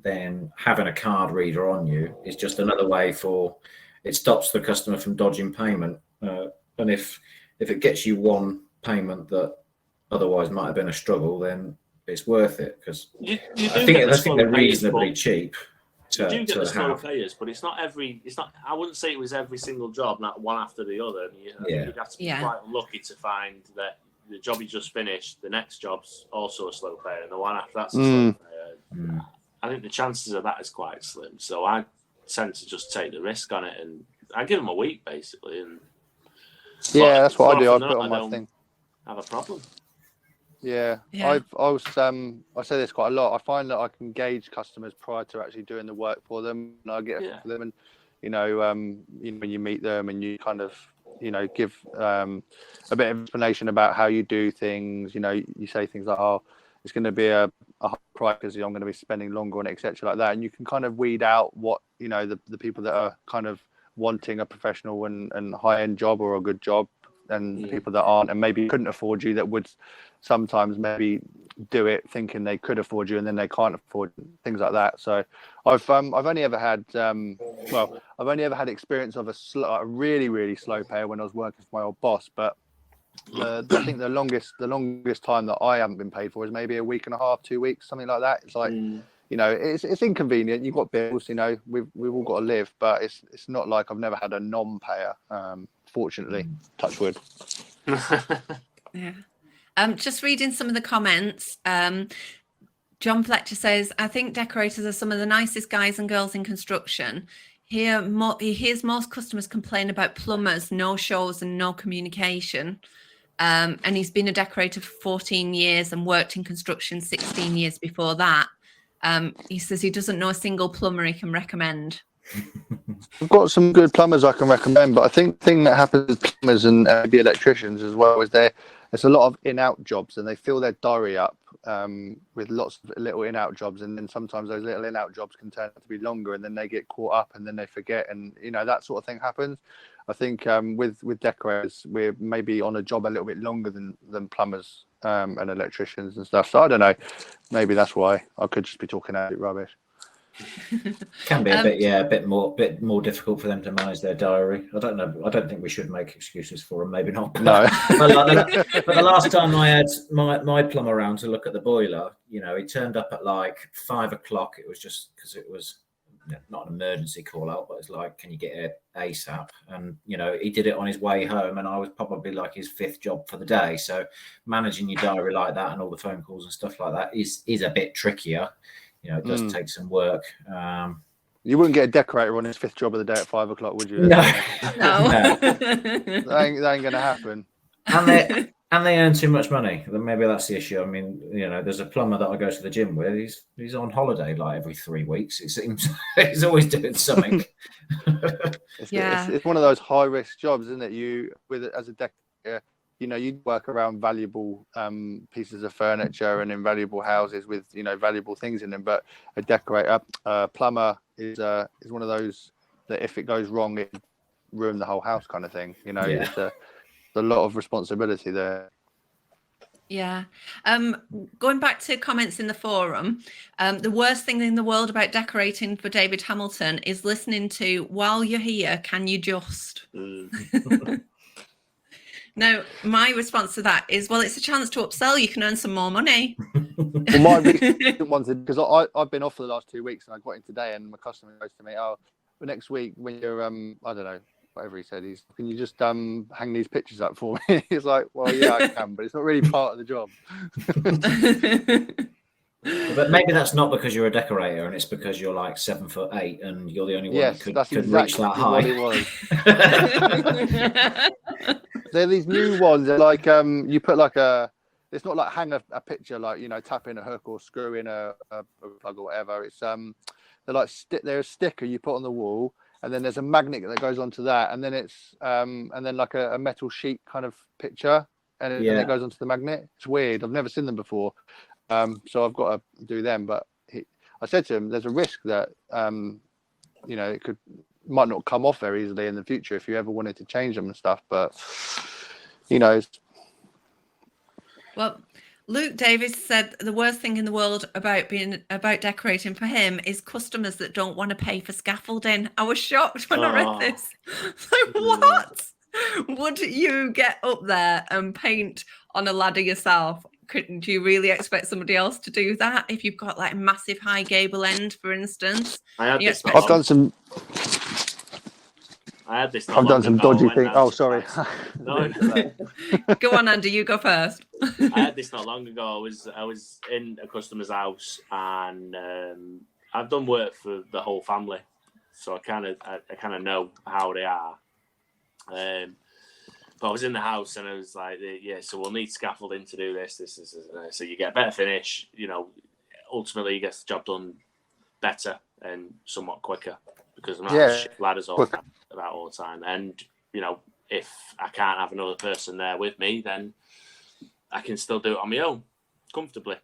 then having a card reader on you is just another way it stops the customer from dodging payment. And if it gets you one payment that otherwise might have been a struggle, then it's worth it because You I think they're reasonably cheap. You do get the slow have. payers, but it's not. I wouldn't say it was every single job, not one after the other. You'd have to be quite lucky to find that the job you just finished, the next job's also a slow payer, and the one after that's a slow payer. I think the chances of that is quite slim. So I tend to just take the risk on it, and I give them a week basically. And Yeah, that's what I do. I often put than on not, I my don't thing. have a problem. Yeah. Yeah. I say this quite a lot. I find that I can gauge customers prior to actually doing the work for them, and I get for them, and when you meet them and you kind of give a bit of explanation about how you do things. You say things like, "Oh, it's going to be a high price because I'm going to be spending longer on it," etc., like that, and you can kind of weed out what the people that are kind of wanting a professional and high end job or a good job, and the people that aren't and maybe couldn't afford you, that would sometimes maybe do it thinking they could afford you and then they can't afford things like that. So I've only ever had experience of a really, really slow payer when I was working for my old boss, but I think the longest time that I haven't been paid for is maybe a week and a half, 2 weeks, something like that. It's like it's inconvenient. You've got bills, we've all got to live, but it's not like I've never had a non-payer, fortunately, touch wood. Yeah. Just reading some of the comments. John Fletcher says, I think decorators are some of the nicest guys and girls in construction. He hears most customers complain about plumbers, no shows and no communication. And he's been a decorator for 14 years and worked in construction 16 years before that. He says he doesn't know a single plumber he can recommend. I've got some good plumbers I can recommend, but I think the thing that happens with plumbers and maybe electricians as well is there's a lot of in-out jobs, and they fill their diary up with lots of little in-out jobs, and then sometimes those little in-out jobs can turn out to be longer, and then they get caught up and then they forget, and that sort of thing happens. I think with decorators, we're maybe on a job a little bit longer than plumbers and electricians and stuff. So I don't know, maybe that's why. I could just be talking out rubbish. Can be a bit more difficult for them to manage their diary. I don't know. I don't think we should make excuses for them. Maybe not. No. But the last time I had my plumber around to look at the boiler, he turned up at like 5 o'clock. It was just because it was not an emergency call out, but it's like, can you get it ASAP? And he did it on his way home, and I was probably like his 5th job for the day. So managing your diary like that and all the phone calls and stuff like that is a bit trickier. It does take some work. You wouldn't get a decorator on his 5th job of the day at 5 o'clock, would you? No. That ain't going to happen. And they earn too much money. Maybe that's the issue. I mean, there's a plumber that I go to the gym with. He's on holiday like every 3 weeks. It seems he's always doing something. It's one of those high risk jobs, isn't it? As a decorator, you work around valuable pieces of furniture and invaluable houses with valuable things in them. But a decorator, plumber is one of those that if it goes wrong, it ruin the whole house kind of thing. It's a lot of responsibility there. Yeah. Going back to comments in the forum, the worst thing in the world about decorating for David Hamilton is listening to "While You're Here, Can You Just?" Now, my response to that is, well, it's a chance to upsell. You can earn some more money. Well, my recent ones, because I've been off for the last 2 weeks, and I got in today, and my customer goes to me, "Oh, but next week when you're I don't know, whatever he said, can you just hang these pictures up for me?" He's like, "Well, yeah, I can, but it's not really part of the job." But maybe that's not because you're a decorator, and it's because you're like 7'8" and you're the only one that could reach that high. They're these new ones. They're like you put like it's not like hang a picture, like tap in a hook or screw in a plug or whatever. It's they're like they're a sticker you put on the wall, and then there's a magnet that goes onto that, and then it's and then like a metal sheet kind of picture, and it goes onto the magnet. It's weird. I've never seen them before. So I've got to do them, but I said to him, there's a risk that it might not come off very easily in the future if you ever wanted to change them and stuff. But well, Luke Davis said the worst thing in the world about decorating for him is customers that don't want to pay for scaffolding. I was shocked when I read this. Like, what? Would you get up there and paint on a ladder yourself? Do you really expect somebody else to do that if you've got like a massive high gable end, for instance? I've done some dodgy things. Oh, sorry. No. Go on, Andy. You go first. I had this not long ago. I was in a customer's house, and I've done work for the whole family, so I kind of know how they are. But I was in the house, and I was like, so we'll need scaffolding to do this. This is so you get a better finish. Ultimately, you get the job done better and somewhat quicker because I'm not shit ladders all the time. And if I can't have another person there with me, then I can still do it on my own comfortably.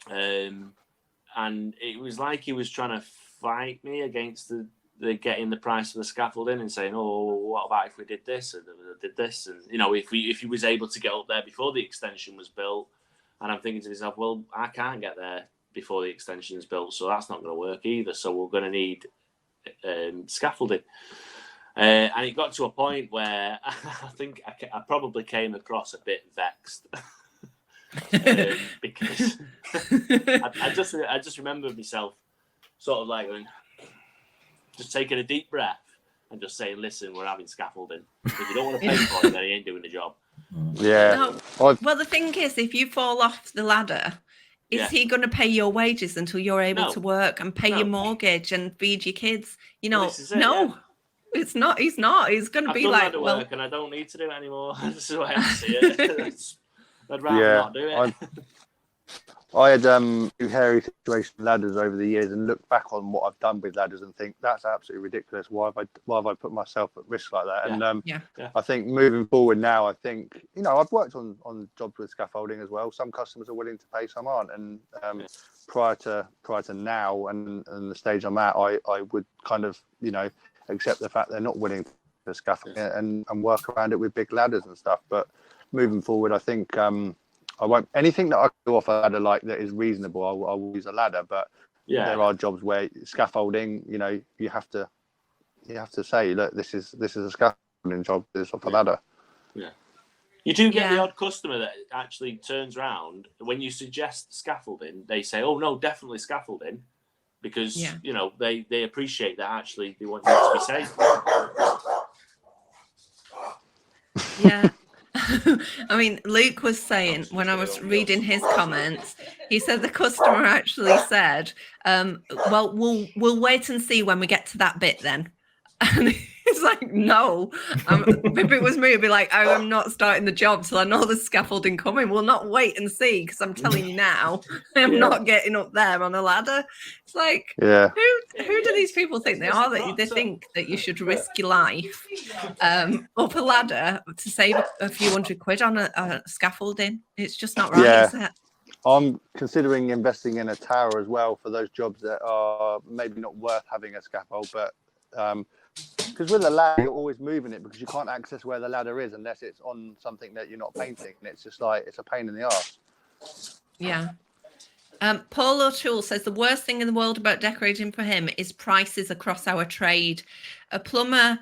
And it was like he was trying to fight me against the getting the price of the scaffolding and saying, "Oh, what about if we did this and did this?" And if he was able to get up there before the extension was built. And I'm thinking to myself, well, I can't get there before the extension is built, so that's not going to work either. So we're going to need scaffolding. And it got to a point where I think I probably came across a bit vexed because I just remember myself sort of like just taking a deep breath and just saying, "Listen, we're having scaffolding. If you don't want to pay for it, then he ain't doing the job." Yeah. No, well, the thing is, if you fall off the ladder, is he going to pay your wages until you're able to work and pay your mortgage and feed your kids? It's not. He's not. He's going to be like, well, work and I don't need to do it anymore. This is the way I see it. I'd rather not do it. I had hairy situation ladders over the years and look back on what I've done with ladders and think that's absolutely ridiculous. Why have I put myself at risk like that? Yeah. And I think moving forward now, I think I've worked on jobs with scaffolding as well. Some customers are willing to pay, some aren't. And prior to now and the stage I'm at, I would kind of accept the fact they're not willing to scaffold and work around it with big ladders and stuff. But moving forward, I think I won't anything that I do off a ladder like that is reasonable. I will use a ladder, but Yeah. there are jobs where scaffolding, you know, you have to say, look, this is a scaffolding job. This is off a ladder. Yeah. You do get the Yeah. odd customer that actually turns around when you suggest scaffolding. They say, "Oh no, definitely scaffolding," because Yeah. you know they appreciate that. Actually, they want you to be safe. Yeah. I mean, Luke was saying when I was reading his comments, he said the customer actually said, well, we'll wait and see when we get to that bit then. And it's like, no. If it was me, it'd be like, I'm not starting the job till I know the scaffolding coming. We'll not wait and see, because I'm telling you now, I'm Yeah. not getting up there on a ladder. It's like, Yeah. who do these people think they are, that they think that you should risk your life up a ladder to save a few £100 on a scaffolding? It's just not right, Yeah. is it? I'm considering investing in a tower as well for those jobs that are maybe not worth having a scaffold, but because with a ladder, you're always moving it because you can't access where the ladder is unless it's on something that you're not painting. And it's just like, it's a pain in the arse. Yeah. Paul O'Toole says the worst thing in the world about decorating for him is prices across our trade. A plumber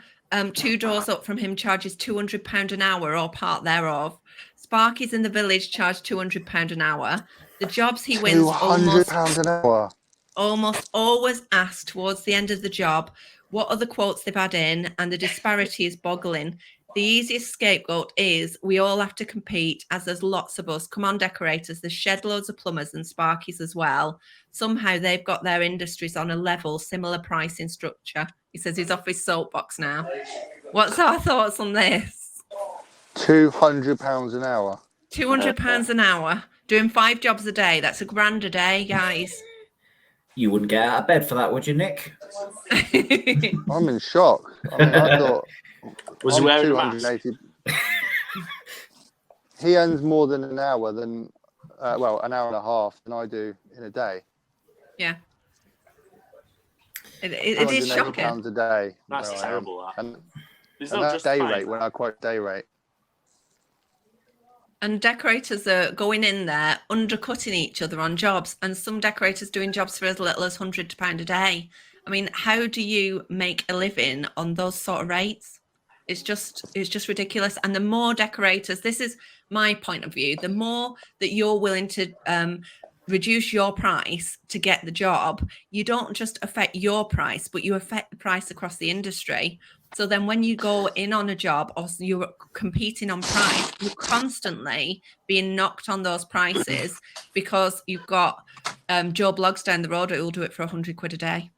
2 doors up from him charges £200 an hour or part thereof. Sparkies in the village charge £200 an hour. The jobs he wins £200 an hour. almost always ask towards the end of the job what other quotes they've had in, and the disparity is boggling. The easiest scapegoat is we all have to compete, as there's lots of us. Come on, decorators, there's shed loads of plumbers and sparkies as well. Somehow they've got their industries on a level, similar pricing structure. He says he's off his soapbox now. What's our thoughts on this? £200 an hour. £200 an hour, doing 5 jobs a day. That's £1,000 a day, guys. You wouldn't get out of bed for that, would you, Nick? I'm in shock. I mean, I thought Was he I'm wearing a mask? 280. He earns more than an hour than, an hour and a half than I do in a day. Yeah. It is shocking. £280 a day. That's where I am. terrible. That. And There's And no that's day justifying rate, when I quote day rate. And decorators are going in there undercutting each other on jobs, and some decorators doing jobs for as little as £100 a day. I mean, how do you make a living on those sort of rates? It's just ridiculous. And the more decorators, this is my point of view, the more that you're willing to reduce your price to get the job, you don't just affect your price, but you affect the price across the industry. So then when you go in on a job or you're competing on price, you're constantly being knocked on those prices because you've got Joe Bloggs down the road who will do it for £100 a day.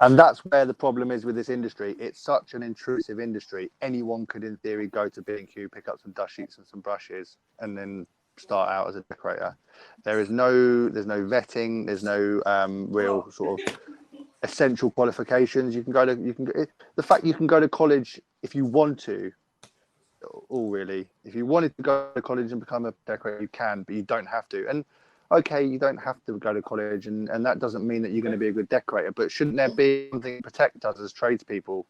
And that's where the problem is with this industry. It's such an intrusive industry. Anyone could, in theory, go to B&Q, pick up some dust sheets and some brushes, and then start out as a decorator. There's no vetting. There's no real sort of essential qualifications. The fact you can go to college if you want to. If you wanted to go to college and become a decorator, you can, but you don't have to. And okay, you don't have to go to college, and that doesn't mean that you're going to be a good decorator. But shouldn't there be something to protect us as tradespeople?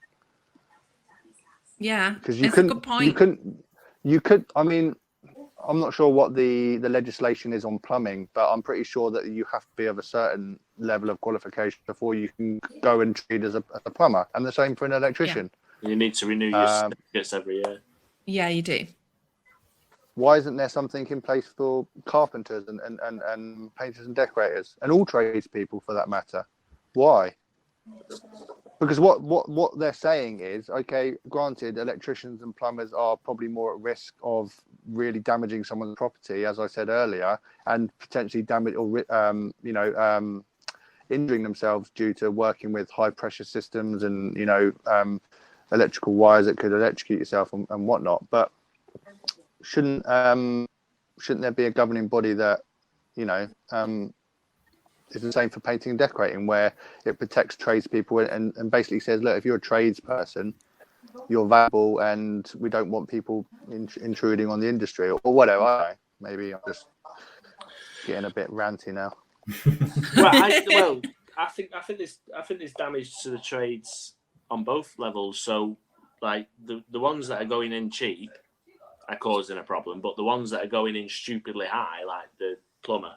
Yeah, Because it's a good point. You could. I mean, I'm not sure what the legislation is on plumbing, but I'm pretty sure that you have to be of a certain level of qualification before you can go and trade as a plumber, and the same for an electrician. You need to renew your certificates every year. Yeah, you do. Why isn't there something in place for carpenters and painters and decorators and all tradespeople for that matter? Why? Because what they're saying is, okay, granted, electricians and plumbers are probably more at risk of really damaging someone's property, as I said earlier, and potentially damage or injuring themselves due to working with high pressure systems and electrical wires that could electrocute yourself and whatnot. But shouldn't there be a governing body that is the same for painting and decorating, where it protects tradespeople and basically says, look, if you're a tradesperson, you're valuable and we don't want people intruding on the industry or whatever. I don't know. Maybe I'm just getting a bit ranty now. I think there's damage to the trades on both levels. So like the ones that are going in cheap are causing a problem, but the ones that are going in stupidly high, like the plumber,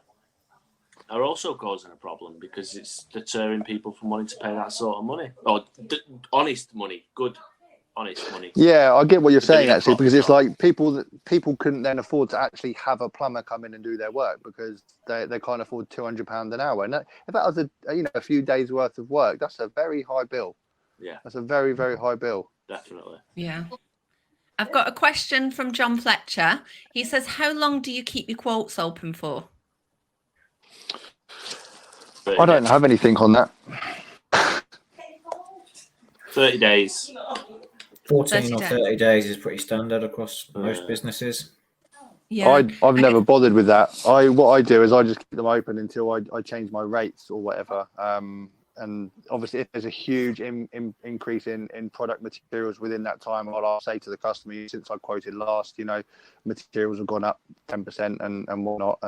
are also causing a problem because it's deterring people from wanting to pay that sort of money or honest money, good, honest money. Yeah, I get what you're saying doing a actually, proper because it's job. like people couldn't then afford to actually have a plumber come in and do their work because they can't afford £200 an hour. And if that was a few days worth of work, that's a very high bill. Yeah, That's a very, very high bill. definitely. Yeah. I've got a question from John Fletcher. He says, how long do you keep your quotes open for? I don't have anything on that. 30 days. 14 or 30 30 days is pretty standard across most businesses. Yeah. I've never bothered with that. What I do is I just keep them open until I change my rates or whatever. And obviously, if there's a huge increase in product materials within that time, I'll say to the customer, since I quoted last, materials have gone up 10% and whatnot.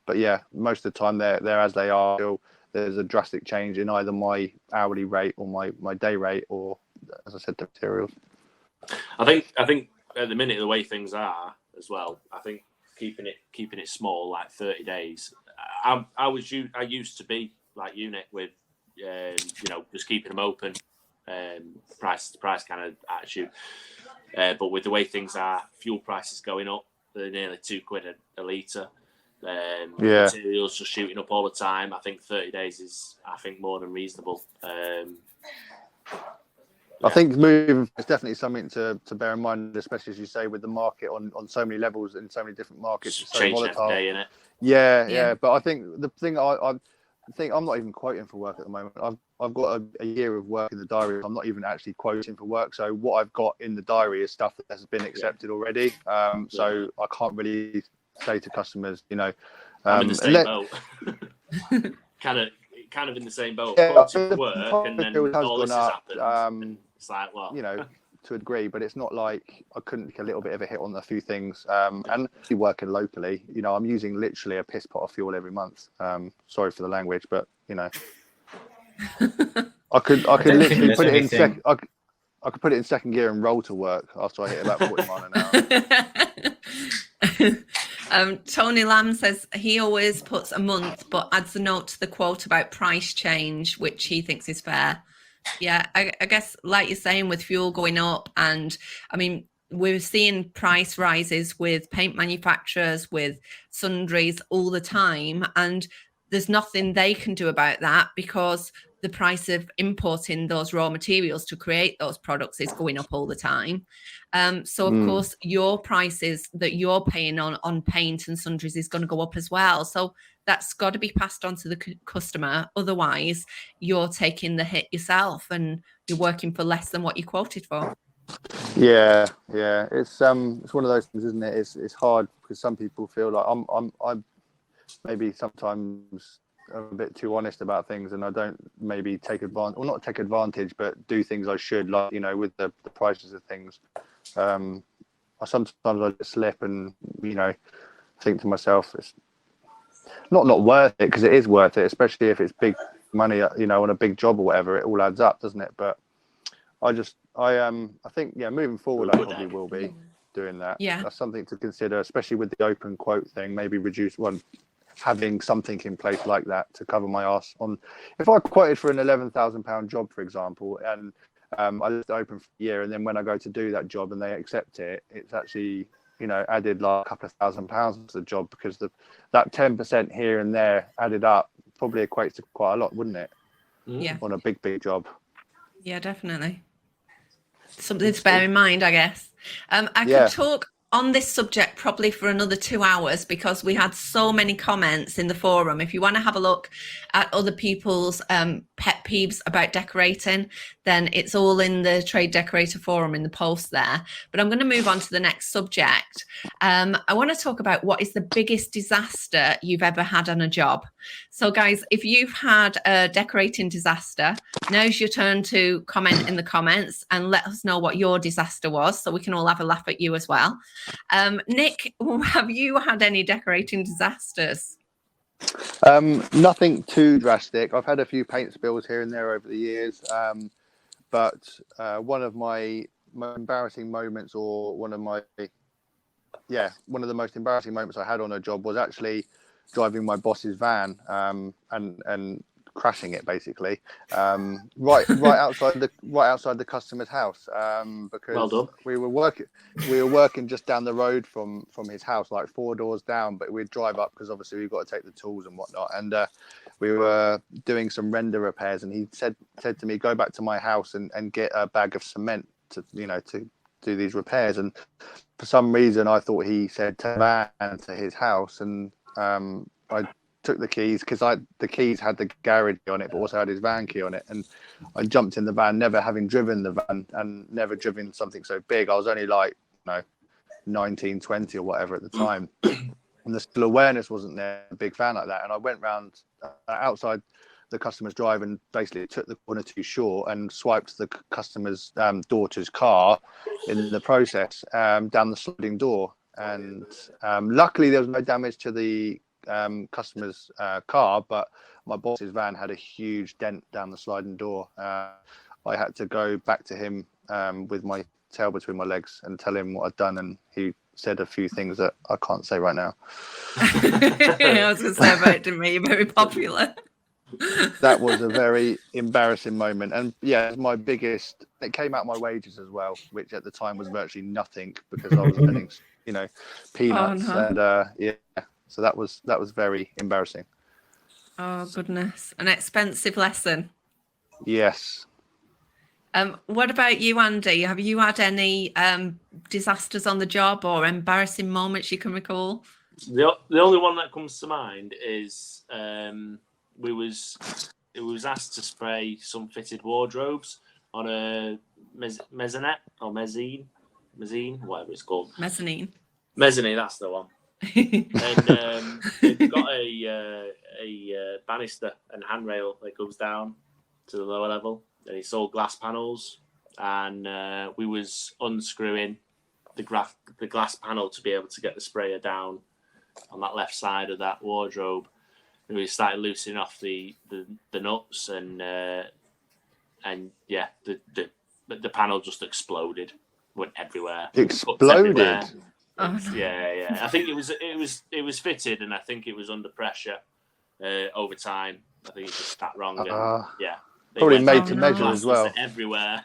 But yeah, most of the time they're as they are. Until there's a drastic change in either my hourly rate or my day rate, or as I said, the materials. I think at the minute the way things are as well, I think keeping it small, like 30 days. I used to be like you, Nick, with just keeping them open, price kind of attitude. But with the way things are, fuel prices going up, they're nearly £2 a litre. Materials just shooting up all the time. I think 30 days is, more than reasonable. I think moving is definitely something to bear in mind, especially as you say, with the market on so many levels in so many different markets. It's so volatile. Every day, innit? Yeah. But I think the thing I think I'm not even quoting for work at the moment. I've got a year of work in the diary. I'm not even actually quoting for work. So what I've got in the diary is stuff that has been accepted already. So I can't really say to customers, I'm in the same boat. kind of in the same boat. Yeah, Quoting for work, and then all this has happened. It's like, well, to a degree, but it's not like I couldn't take a little bit of a hit on a few things. And working locally, I'm using literally a piss pot of fuel every month. Sorry for the language, but I could literally put it in second. I could put it in second gear and roll to work after I hit about 40 miles an hour. Tony Lamb says he always puts a month, but adds a note to the quote about price change, which he thinks is fair. Yeah, I guess like you're saying, with fuel going up, and we're seeing price rises with paint manufacturers, with sundries all the time, and there's nothing they can do about that because the price of importing those raw materials to create those products is going up all the time. So of course your prices that you're paying on paint and sundries is going to go up as well. So that's got to be passed on to the customer. Otherwise, you're taking the hit yourself and you're working for less than what you quoted for. Yeah. It's one of those things, isn't it? It's hard because some people feel like I'm maybe sometimes a bit too honest about things, and I don't maybe take advantage, or not take advantage, but do things I should, like with the prices of things. Sometimes I just slip and think to myself, it's not worth it, because it is worth it, especially if it's big money, on a big job or whatever. It all adds up, doesn't it? But I think moving forward, I probably will be doing that. Yeah, that's something to consider, especially with the open quote thing. Maybe reduce having something in place like that to cover my ass on. If I quoted for an £11,000 job, for example, and I left it open for a year, and then when I go to do that job and they accept it, it's actually added like a couple of £1,000s to the job, because that 10% here and there added up probably equates to quite a lot, wouldn't it? Yeah. On a big job. Yeah, definitely. Something to bear in mind, I guess. I could talk on this subject probably for another 2 hours, because we had so many comments in the forum. If you want to have a look at other people's pet peeves about decorating, then it's all in the Trade Decorator forum in the post there. But I'm going to move on to the next subject. I want to talk about what is the biggest disaster you've ever had on a job. So guys, if you've had a decorating disaster, now's your turn to comment in the comments and let us know what your disaster was, so we can all have a laugh at you as well. Nick, have you had any decorating disasters? Nothing too drastic. I've had a few paint spills here and there over the years, but one of my embarrassing moments, or one of the most embarrassing moments I had on a job, was actually driving my boss's van and crashing it basically right outside the customer's house because Well done. we were working just down the road from his house, like 4 doors down, but we'd drive up because obviously we've got to take the tools and whatnot, and we were doing some render repairs, and he said to me, go back to my house and get a bag of cement to do these repairs. And for some reason I thought he said to van to his house, and I took the keys because the keys had the garage on it but also had his van key on it, and I jumped in the van, never having driven the van and never driven something so big. I was only like 19, 20 or whatever at the time, and the still awareness wasn't there, a big van like that. And I went round outside the customer's drive and basically took the corner too short and swiped the customer's daughter's car in the process down the sliding door. And luckily there was no damage to the customer's car, but my boss's van had a huge dent down the sliding door. I had to go back to him with my tail between my legs and tell him what I'd done, and he said a few things that I can't say right now. I was going to say, about it didn't make you very popular. That was a very embarrassing moment, and yeah, my biggest, it came out of my wages as well, which at the time was virtually nothing because I was earning peanuts. Oh, no. And yeah, so that was very embarrassing. Oh goodness, an expensive lesson. Yes. What about you, Andy? Have you had any disasters on the job or embarrassing moments you can recall? The only one that comes to mind is it was asked to spray some fitted wardrobes on a mezzanine, whatever it's called. Mezzanine, that's the one. And they've got a banister and handrail that goes down to the lower level, and it's all glass panels, and we was unscrewing the glass panel to be able to get the sprayer down on that left side of that wardrobe, and we started loosening off the nuts, and yeah, the panel just exploded, went everywhere. Exploded. Oh, no. Yeah. I think it was fitted, and I think it was under pressure over time. I think it just sat wrong. And, yeah, probably made to to no. measure as well. Everywhere.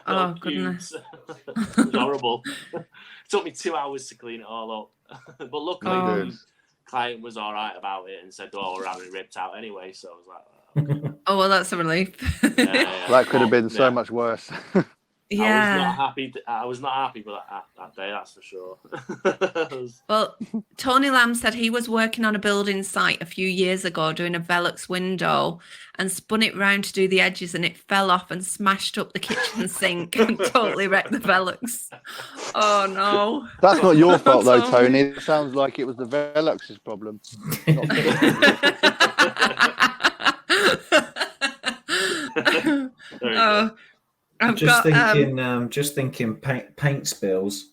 Oh goodness. It was horrible. It took me 2 hours to clean it all up, but luckily the client was all right about it and said, "Oh, we're having it ripped out anyway." So I was like, okay. Oh well, that's a relief. Yeah. That could have been so much worse. Yeah. I was not happy with that day, that's for sure. Well, Tony Lamb said he was working on a building site a few years ago doing a Velux window and spun it round to do the edges, and it fell off and smashed up the kitchen sink and totally wrecked the Velux. Oh no. That's not your fault though, Tony. It sounds like it was the Velux's problem. Oh, just thinking paint spills.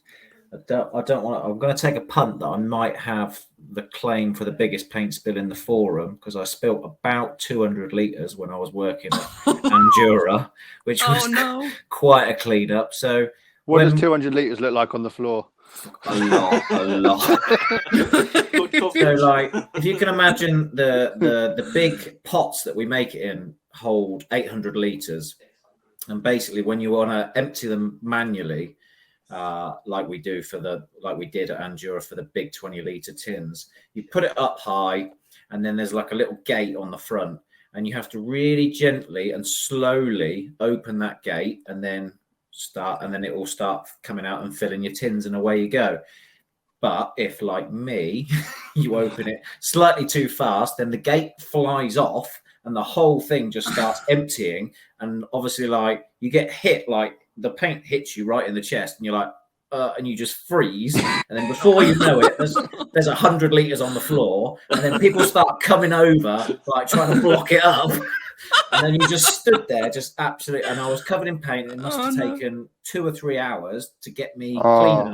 I don't want. I'm going to take a punt that I might have the claim for the biggest paint spill in the forum, because I spilt about 200 litres when I was working at Andura, which was quite a clean up. So what does 200 litres look like on the floor? A lot. So, like, if you can imagine the big pots that we make it in hold 800 litres. And basically, when you want to empty them manually, like we did at Andura for the big 20-litre tins, you put it up high, and then there's like a little gate on the front, and you have to really gently and slowly open that gate, and then it will start coming out and filling your tins, and away you go. But if, like me, you open it slightly too fast, then the gate flies off, and the whole thing just starts emptying. And obviously, like, you get hit, like the paint hits you right in the chest, and you're like, and you just freeze. And then before you know it, there's 100 litres on the floor, and then people start coming over, like trying to block it up. And then you just stood there, just absolutely. And I was covered in paint. It must have taken 2 or 3 hours to get me clean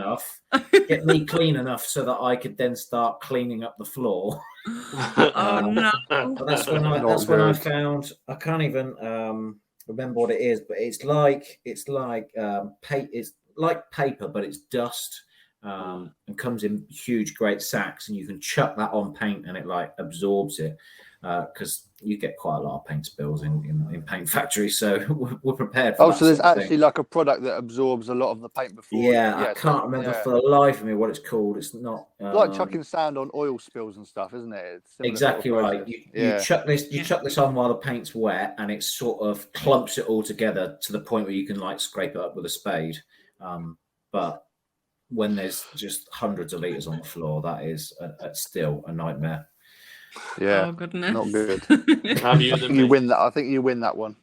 enough so that I could then start cleaning up the floor. Oh no! But that's when I found. I can't even remember what it is, but it's like paper, but it's dust, and comes in huge, great sacks, and you can chuck that on paint and it like absorbs it, because you get quite a lot of paint spills in paint factories. So we're prepared for Oh, that so there's sort of actually thing. like a product that absorbs a lot of the paint before. Yeah, I can't remember for the life of me what it's called. It's not like chucking sand on oil spills and stuff, isn't it? It's similar exactly sort of right. process. You chuck this on while the paint's wet, and it sort of clumps it all together to the point where you can like scrape it up with a spade. But when there's just hundreds of liters on the floor, that is still a nightmare. Yeah, Oh goodness. not good. Have you, I think you win that. I think you win that one.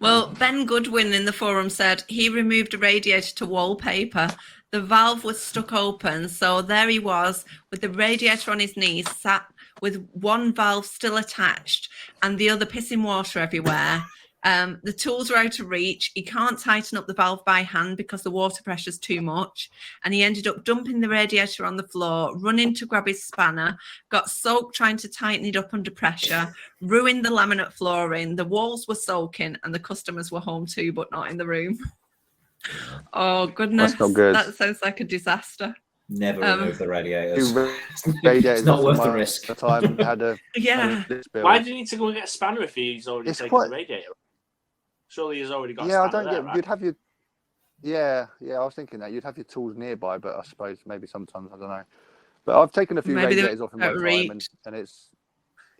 Well, Ben Goodwin in the forum said he removed a radiator to wallpaper. The valve was stuck open, so there he was with the radiator on his knees, sat with one valve still attached and the other pissing water everywhere. The tools are out of reach. He can't tighten up the valve by hand because the water pressure is too much. And he ended up dumping the radiator on the floor, running to grab his spanner, got soaked trying to tighten it up under pressure, ruined the laminate flooring. The walls were soaking and the customers were home too, but not in the room. Oh, goodness. That's not good. That sounds like a disaster. Never remove the radiators. Radiators It's not worth the my- risk. The time had a Yeah. Why do you need to go and get a spanner if he's already It's taken quite- the radiator? Surely he's already got. Yeah, a I spanner don't there, get. right? You'd have your. Yeah. I was thinking that you'd have your tools nearby, but I suppose maybe sometimes I don't know. But I've taken a few Maybe they're radiators off in my out of time, reach. and it's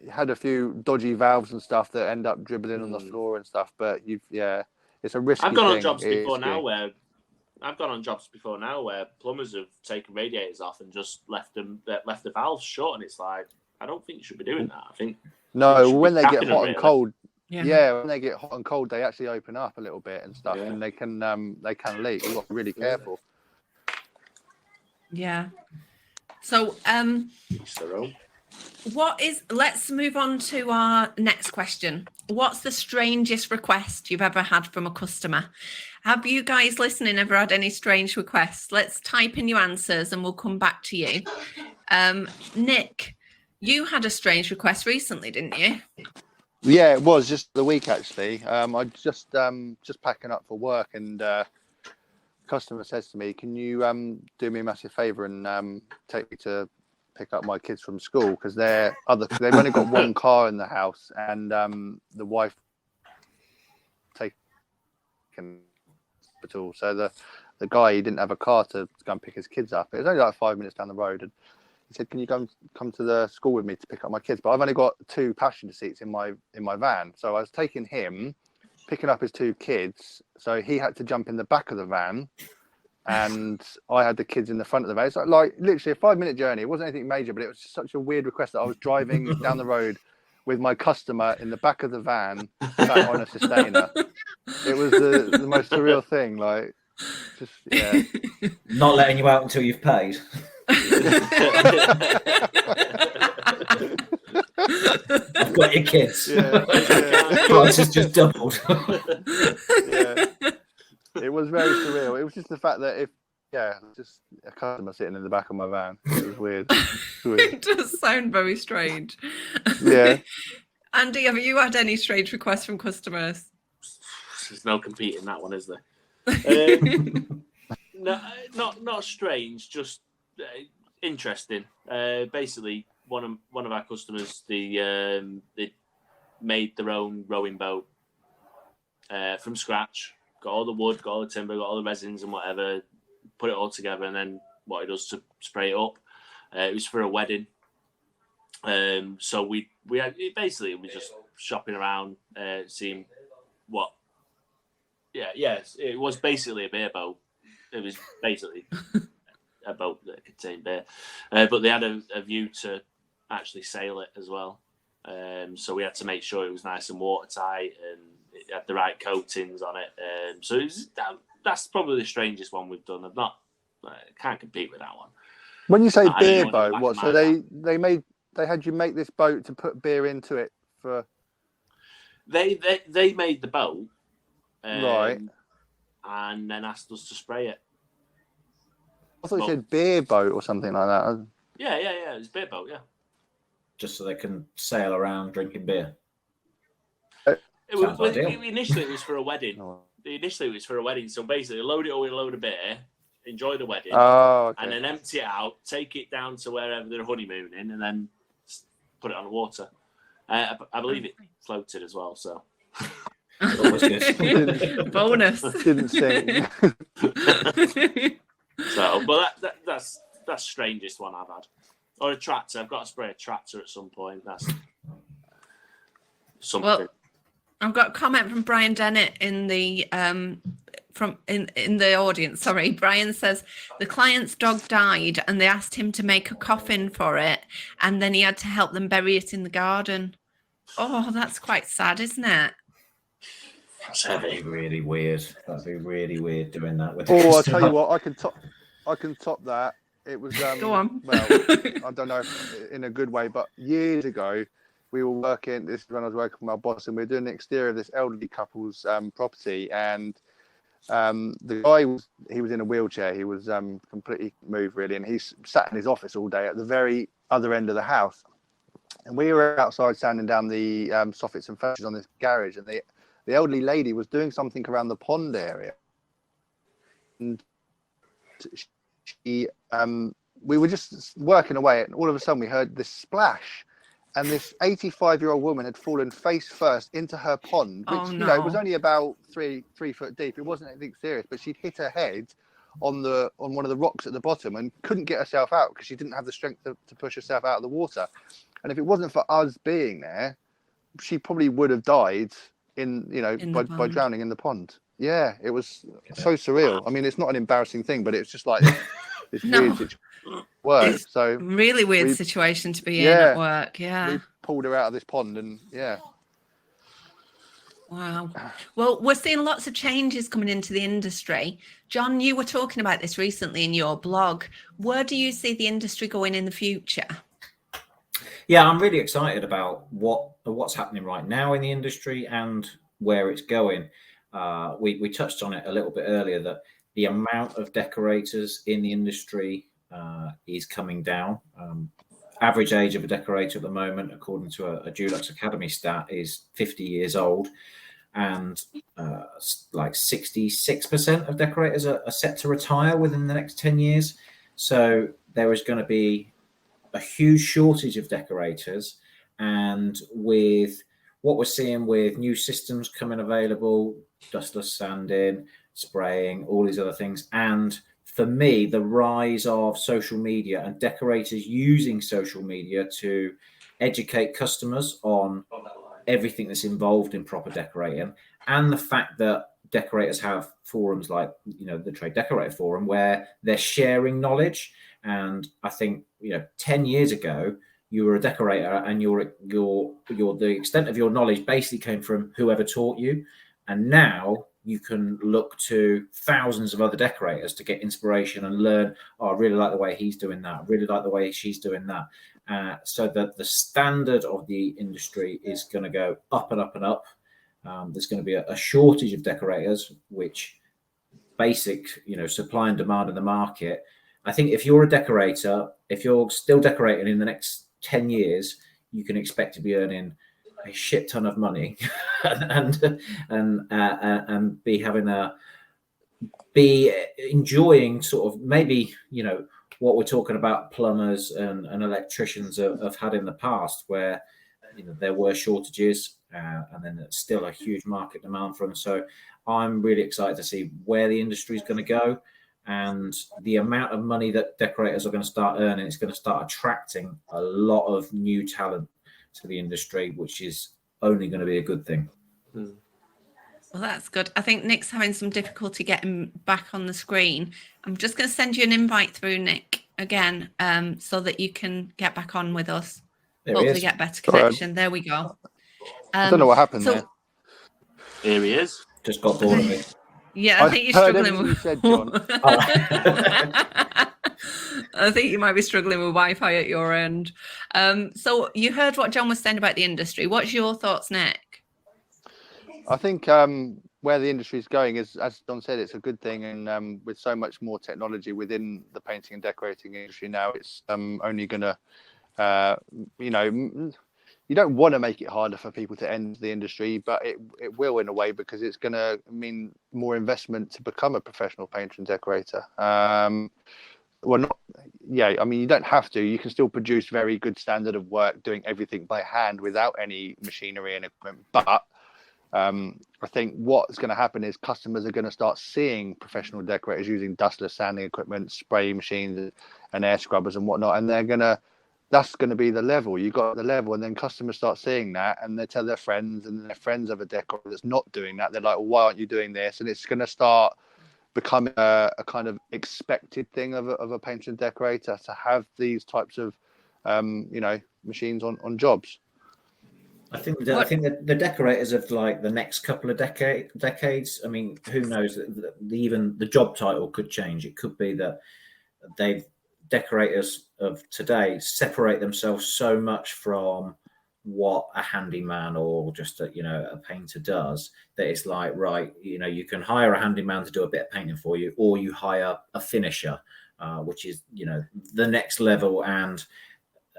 had a few dodgy valves and stuff that end up dribbling on the floor and stuff. But it's a risky. I've gone on thing. jobs It is before now risky. where plumbers have taken radiators off and just left the valves shut, and it's like, I don't think you should be doing that. I think No, you should when be they get capping them, hot and really. cold. Yeah. Yeah, when they get hot and cold, they actually open up a little bit and stuff, Yeah. and they can leak. You've got to be really careful. Yeah. So, Each their own. let's move on to our next question. What's the strangest request you've ever had from a customer? Have you guys listening ever had any strange requests? Let's type in your answers and we'll come back to you. Nick, you had a strange request recently, didn't you? Yeah, it was just the week actually. I just packing up for work, and customer says to me, "Can you do me a massive favour and take me to pick up my kids from school, because they've only got one car in the house, and the wife taken hospital, so the guy, he didn't have a car to go and pick his kids up. It was only like 5 minutes down the road, and he said, "Can you come to the school with me to pick up my kids?" But I've only got 2 passenger seats in my van, so I was taking him, picking up his 2 kids, so he had to jump in the back of the van, and I had the kids in the front of the van. It's like literally a 5-minute journey. It wasn't anything major, but it was just such a weird request that I was driving down the road with my customer in the back of the van, sat on a sustainer. It was the most surreal thing. Like, just Not letting you out until you've paid. I've got your kids. Price has just doubled. It was very surreal. It was just the fact that just a customer sitting in the back of my van. It was weird. It does sound very strange. Yeah. Andy, have you had any strange requests from customers? There's no competing that one, is there? No, not strange, just interesting. Basically, one of our customers, they made their own rowing boat from scratch. Got all the wood, got all the timber, got all the resins and whatever. Put it all together, and then what he does to spray it up. It was for a wedding. So we had, basically we just shopping around, seeing what. Yes, it was basically a beer boat. It was basically a boat that contained beer, but they had a view to actually sail it as well. So we had to make sure it was nice and watertight and it had the right coatings on it. So it was, that's probably the strangest one we've done. Can't compete with that one. When you say I beer don't know boat, what what? the So back of they had you make this boat to put beer into it for? They made the boat, Right, and then asked us to spray it. I thought you said beer boat or something like that. Yeah. It was a beer boat. Yeah. Just so they can sail around drinking beer. It was, Sounds ideal. initially, it was for a wedding. Oh. Initially, it was for a wedding. So basically, load it all with a load of beer, enjoy the wedding, Oh, okay. and then empty it out, take it down to wherever they're honeymooning, and then put it on the water. I believe it floated as well, so. Always good. Bonus. Didn't sing. So, but that's the strangest one I've had. Or a tractor. I've got to spray a tractor at some point. That's something. Well, I've got a comment from Brian Dennett in the in the audience. Sorry, Brian says the client's dog died and they asked him to make a coffin for it, and then he had to help them bury it in the garden. Oh, that's quite sad, isn't it? That's That'd heavy. be really weird. That'd be really weird doing that with. Oh, I'll tell you what, I can top that. It was Go on. well, I don't know if in a good way, but years ago we were working. This is when I was working with my boss, and we were doing the exterior of this elderly couple's property, and the guy was in a wheelchair. He was completely moved really, and he sat in his office all day at the very other end of the house. And we were outside sanding down the soffits and fascias on this garage, and the elderly lady was doing something around the pond area, and she we were just working away, and all of a sudden we heard this splash, and this 85-year-old woman had fallen face first into her pond, which you know was only about three foot deep. It wasn't anything serious, but she'd hit her head on one of the rocks at the bottom and couldn't get herself out because she didn't have the strength to push herself out of the water. And if it wasn't for us being there, she probably would have died by drowning in the pond. Yeah, it was so surreal. I mean, it's not an embarrassing thing, but it's just like this weird situation. It's so really weird situation to be in at work. Yeah, we pulled her out of this pond, and yeah. Wow. Well, we're seeing lots of changes coming into the industry. John, you were talking about this recently in your blog. Where do you see the industry going in the future? Yeah, I'm really excited about what's happening right now in the industry and where it's going. We touched on it a little bit earlier that the amount of decorators in the industry is coming down. Average age of a decorator at the moment, according to a Dulux Academy stat, is 50 years old, and like 66% of decorators are set to retire within the next 10 years. So there is going to be a huge shortage of decorators, and with what we're seeing with new systems coming available, dustless sanding, spraying, all these other things, and for me, the rise of social media and decorators using social media to educate customers on everything that's involved in proper decorating, and the fact that decorators have forums like, the Trade Decorator Forum where they're sharing knowledge. And I think, 10 years ago, you were a decorator and the extent of your knowledge basically came from whoever taught you. And now you can look to thousands of other decorators to get inspiration and learn, I really like the way he's doing that. I really like the way she's doing that. So that the standard of the industry is going to go up and up and up. There's going to be a shortage of decorators, which basic, supply and demand in the market. I think if you're a decorator, if you're still decorating in the next 10 years, you can expect to be earning a shit ton of money and be enjoying sort of maybe, what we're talking about plumbers and electricians have had in the past, where, there were shortages and then there's still a huge market demand for them. So I'm really excited to see where the industry is going to go. And the amount of money that decorators are going to start earning, it's going to start attracting a lot of new talent to the industry, which is only going to be a good thing. Well, that's good. I think Nick's having some difficulty getting back on the screen. I'm just going to send you an invite through, Nick, again, so that you can get back on with us. Hopefully get better connection. There we go. I don't know what happened there. Here he is. Just got bored of it. Yeah, I think you're struggling with. You said, John. I think you might be struggling with Wi-Fi at your end. So you heard what John was saying about the industry. What's your thoughts, Nick? I think where the industry is going is, as John said, it's a good thing, and with so much more technology within the painting and decorating industry now, it's only going to, you don't want to make it harder for people to enter the industry, but it will in a way, because it's going to mean more investment to become a professional painter and decorator. Well, not, yeah, I mean, you don't have to. You can still produce very good standard of work doing everything by hand without any machinery and equipment. But I think what's going to happen is customers are going to start seeing professional decorators using dustless sanding equipment, spray machines and air scrubbers and whatnot. And that's going to be the level. You got the level, and then customers start seeing that, and they tell their friends, and their friends of a decorator that's not doing that. They're like, well, why aren't you doing this? And it's going to start becoming a kind of expected thing of a painter and decorator to have these types of, machines on jobs. I think that the decorators of like the next couple of decades. I mean, who knows? Even the job title could change. It could be that decorators of today separate themselves so much from what a handyman or just a painter does, that it's like, right, you can hire a handyman to do a bit of painting for you, or you hire a finisher, which is the next level. And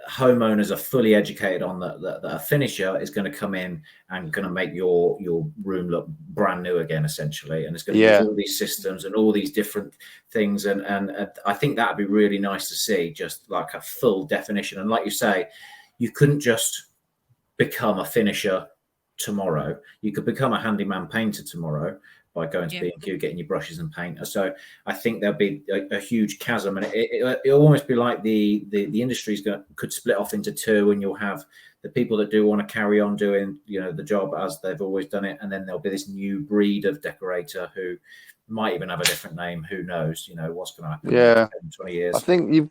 homeowners are fully educated on that a finisher is going to come in and going to make your room look brand new again, essentially, and it's going to use all these systems and all these different things, and I think that would be really nice to see, just like a full definition. And like you say, you couldn't just become a finisher tomorrow. You could become a handyman painter tomorrow by going to B&Q, getting your brushes and paint. So I think there'll be a huge chasm, and it'll almost be like the industry's could split off into two, and you'll have the people that do want to carry on doing the job as they've always done it, and then there'll be this new breed of decorator who might even have a different name. Who knows? What's going to happen in 20 years. I think you've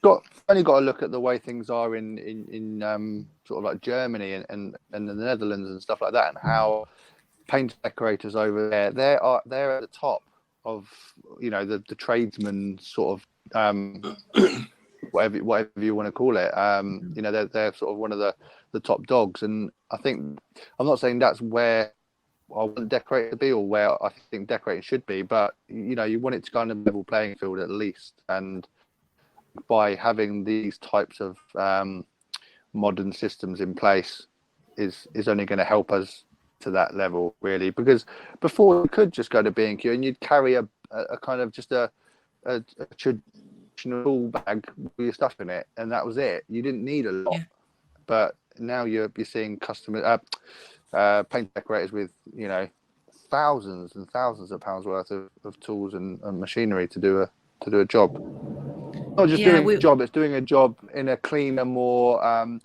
only got to look at the way things are in sort of like Germany and the Netherlands and stuff like that, and how paint decorators over there, they're at the top of the tradesman sort of whatever you want to call it. They're sort of one of the top dogs, and I think, I'm not saying that's where I want decorator to be or where I think decorating should be, but you want it to kind of level playing field at least. And by having these types of modern systems in place is only going to help us to that level, really, because before you could just go to B&Q and you'd carry a kind of just a traditional bag with your stuff in it, and that was it. You didn't need a lot. But now you're seeing paint decorators with thousands and thousands of pounds worth of tools and machinery to do a job. Not just doing a job, it's doing a job in a cleaner, more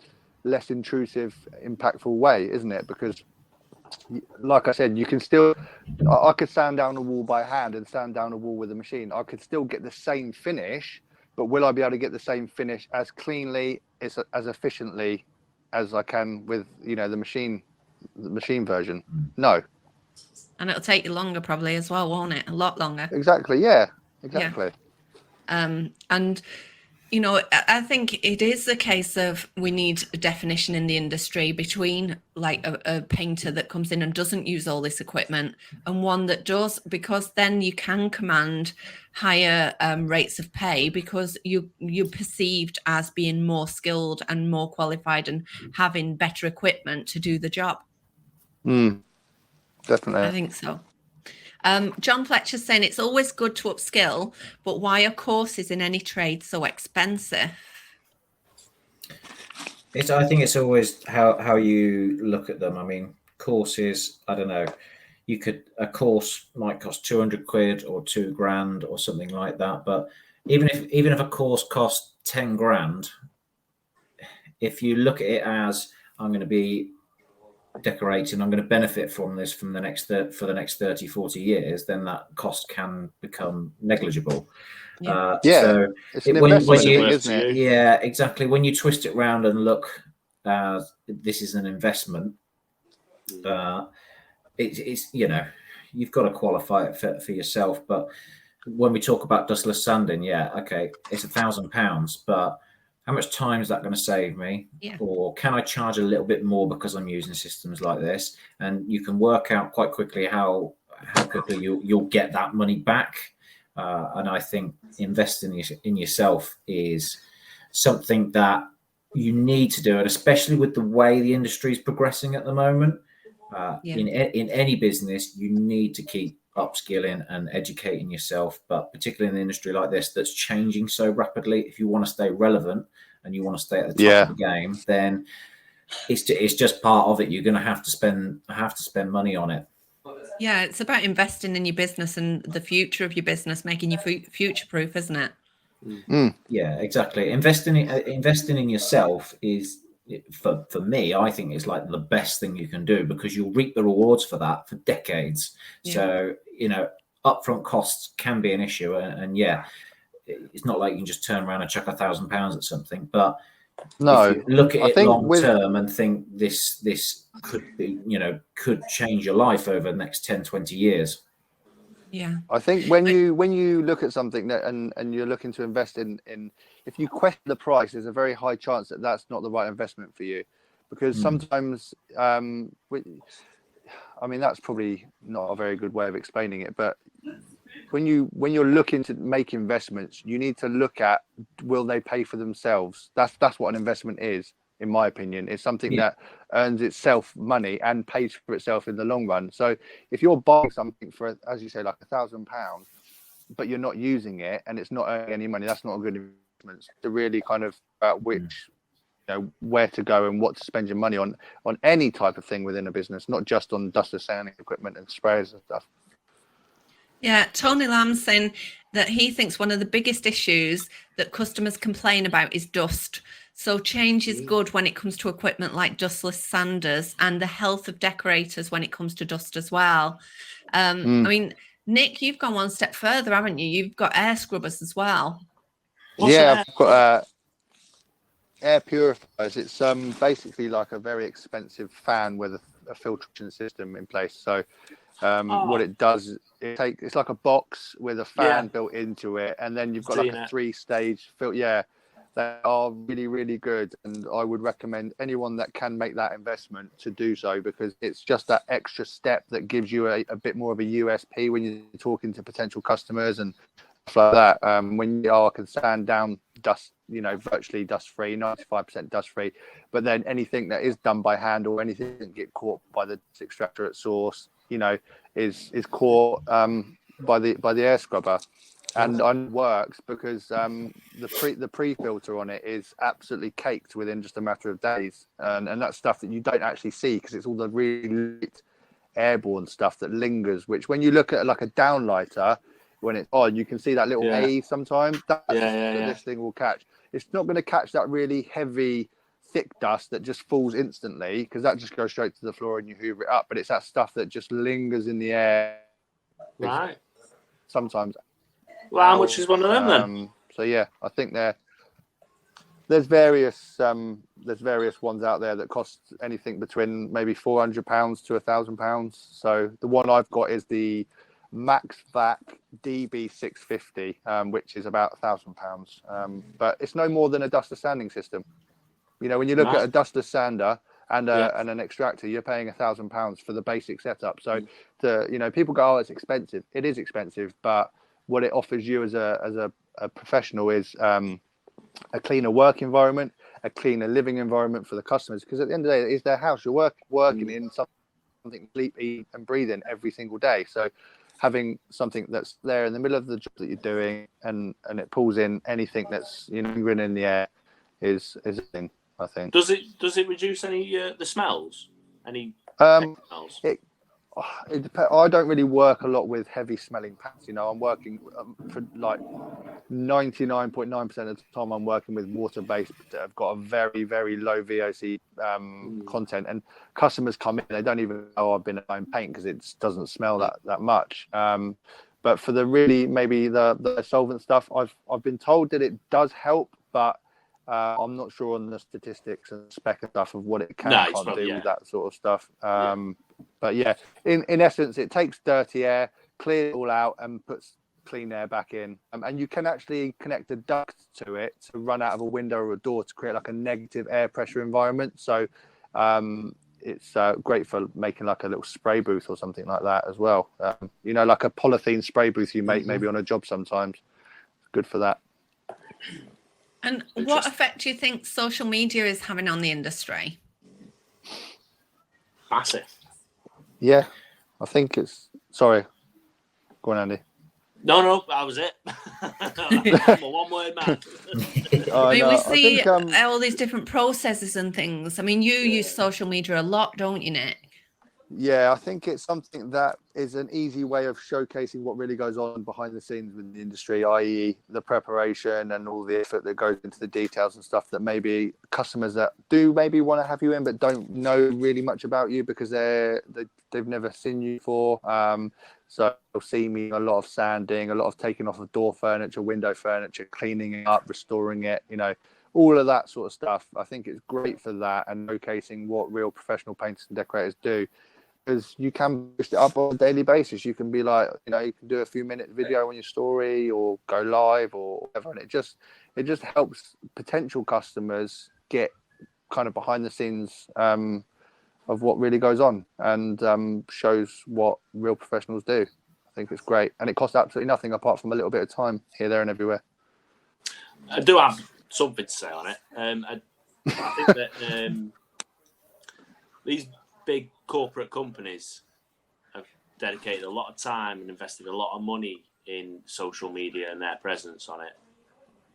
less intrusive, impactful way, isn't it? Because like I said, you can still, I could sand down a wall by hand and sand down a wall with a machine. I could still get the same finish, but will I be able to get the same finish as cleanly, as efficiently as I can with the machine version? No. And it'll take you longer probably as well, won't it? A lot longer. Exactly. Yeah. Exactly. And I think it is a case of we need a definition in the industry between like a painter that comes in and doesn't use all this equipment and one that does, because then you can command higher rates of pay because you're perceived as being more skilled and more qualified and having better equipment to do the job. Definitely. I think so. John Fletcher's saying it's always good to upskill, but why are courses in any trade so expensive? I think it's always how you look at them. I mean, courses, I don't know. A course might cost 200 quid or £2,000 or something like that. But even if a course costs 10 grand, if you look at it as, I'm going to be decorating, I'm going to benefit from this for the next 30, 40 years, then that cost can become negligible. So it's an investment, isn't it? Yeah, exactly. When you twist it around and look, this is an investment. It's you've got to qualify it for yourself. But when we talk about dustless sanding, it's £1,000, but how much time is that going to save me? Or can I charge a little bit more because I'm using systems like this? And you can work out quite quickly how quickly you'll get that money back. And I think investing in yourself is something that you need to do it, especially with the way the industry is progressing at the moment. In any business, you need to keep upskilling and educating yourself, but particularly in an industry like this that's changing so rapidly, if you want to stay relevant and you want to stay at the top of the game, then it's just part of it. You're going to have to spend money on it. Yeah, it's about investing in your business and the future of your business, making you future proof, isn't it? Yeah, exactly. Investing in yourself is, for me, I think it's like the best thing you can do, because you'll reap the rewards for that for decades. Yeah. So, upfront costs can be an issue, and it's not like you can just turn around and chuck £1,000 at something. But if you look at it long term and think this could be, could change your life over the next 10, 20 years. Yeah, I think when you look at something that and you're looking to invest in, if you question the price, there's a very high chance that that's not the right investment for you, because sometimes that's probably not a very good way of explaining it, but when you're looking to make investments, you need to look at, will they pay for themselves? That's what an investment is, in my opinion. It's something that earns itself money and pays for itself in the long run. So if you're buying something for, as you say, like £1,000, but you're not using it and it's not earning any money, that's not a good investment. To really kind of which where to go and what to spend your money on any type of thing within a business, not just on duster sanding equipment and sprayers and stuff. Yeah, Tony Lamb's saying that he thinks one of the biggest issues that customers complain about is dust. So change is good when it comes to equipment like dustless sanders, and the health of decorators when it comes to dust as well. I mean, Nick, you've gone one step further, haven't you? You've got air scrubbers as well. I've got air purifiers. It's basically like a very expensive fan with a filtration system in place. So what it does, it's like a box with a fan built into it, and then you've got like a 3-stage filter. Yeah, they are really, really good, and I would recommend anyone that can make that investment to do so, because it's just that extra step that gives you a bit more of a USP when you're talking to potential customers and stuff like that. When you can sand down dust, virtually dust free, 95% dust free, but then anything that is done by hand or anything that get caught by the extractor at source, is caught by the air scrubber, and works because the pre-filter on it is absolutely caked within just a matter of days, and that's stuff that you don't actually see because it's all the really lit airborne stuff that lingers, which when you look at like a downlighter, when it's on, you can see that little A sometimes. This thing will catch. It's not going to catch that really heavy, thick dust that just falls instantly, because that just goes straight to the floor and you hoover it up. But it's that stuff that just lingers in the air. Right. Sometimes. Well, how much is one of them then? So yeah, I think there's various ones out there that cost anything between maybe £400 to £1,000. So the one I've got is the MaxVac DB650, which is about £1,000. But it's no more than a duster sanding system. When you look at a duster sander and an extractor, you're paying £1,000 for the basic setup. So people go, oh, it's expensive. It is expensive, but what it offers you as a professional is a cleaner work environment, a cleaner living environment for the customers, because at the end of the day, it's their house. You're working in something sleep, eat and breathe in every single day. So having something that's there in the middle of the job that you're doing and it pulls in anything that's lingering in the air is a thing, I think. Does it reduce any the smells? Any smells? I don't really work a lot with heavy smelling pants. I'm working for like 99.9% of the time I'm working with water-based that have got a very, very low VOC content, and customers come in, they don't even know I've been applying paint because it doesn't smell that much. But for the really maybe the solvent stuff, I've been told that it does help, but I'm not sure on the statistics and spec and stuff of what it can't do with that sort of stuff. But yeah, in essence, it takes dirty air, clears it all out, and puts clean air back in. And you can actually connect a duct to it to run out of a window or a door to create like a negative air pressure environment. So it's great for making like a little spray booth or something like that as well. Like a polythene spray booth you make maybe on a job sometimes. It's good for that. And It's what just- effect do you think social media is having on the industry? Massive. Yeah, I think it's. Sorry, go on, Andy. No, that was it. I'm a one-word man. I mean, we I see think, all these different processes and things. I mean, you use social media a lot, don't you, Nick? yeah, I think it's something that is an easy way of showcasing what really goes on behind the scenes with the industry, i.e., the preparation and all the effort that goes into the details and stuff that maybe customers that do maybe want to have you in but don't know really much about you because they've never seen you before. So they'll see me a lot of sanding, a lot of taking off of door furniture, window furniture, cleaning it up, restoring it, all of that sort of stuff. I think it's great for that and showcasing what real professional painters and decorators do. Because you can post it up on a daily basis. You can be like, you can do a few minute video on your story or go live or whatever. And it just helps potential customers get kind of behind the scenes of what really goes on and shows what real professionals do. I think it's great. And it costs absolutely nothing apart from a little bit of time here, there and everywhere. I do have something to say on it. I think that these big corporate companies have dedicated a lot of time and invested a lot of money in social media and their presence on it.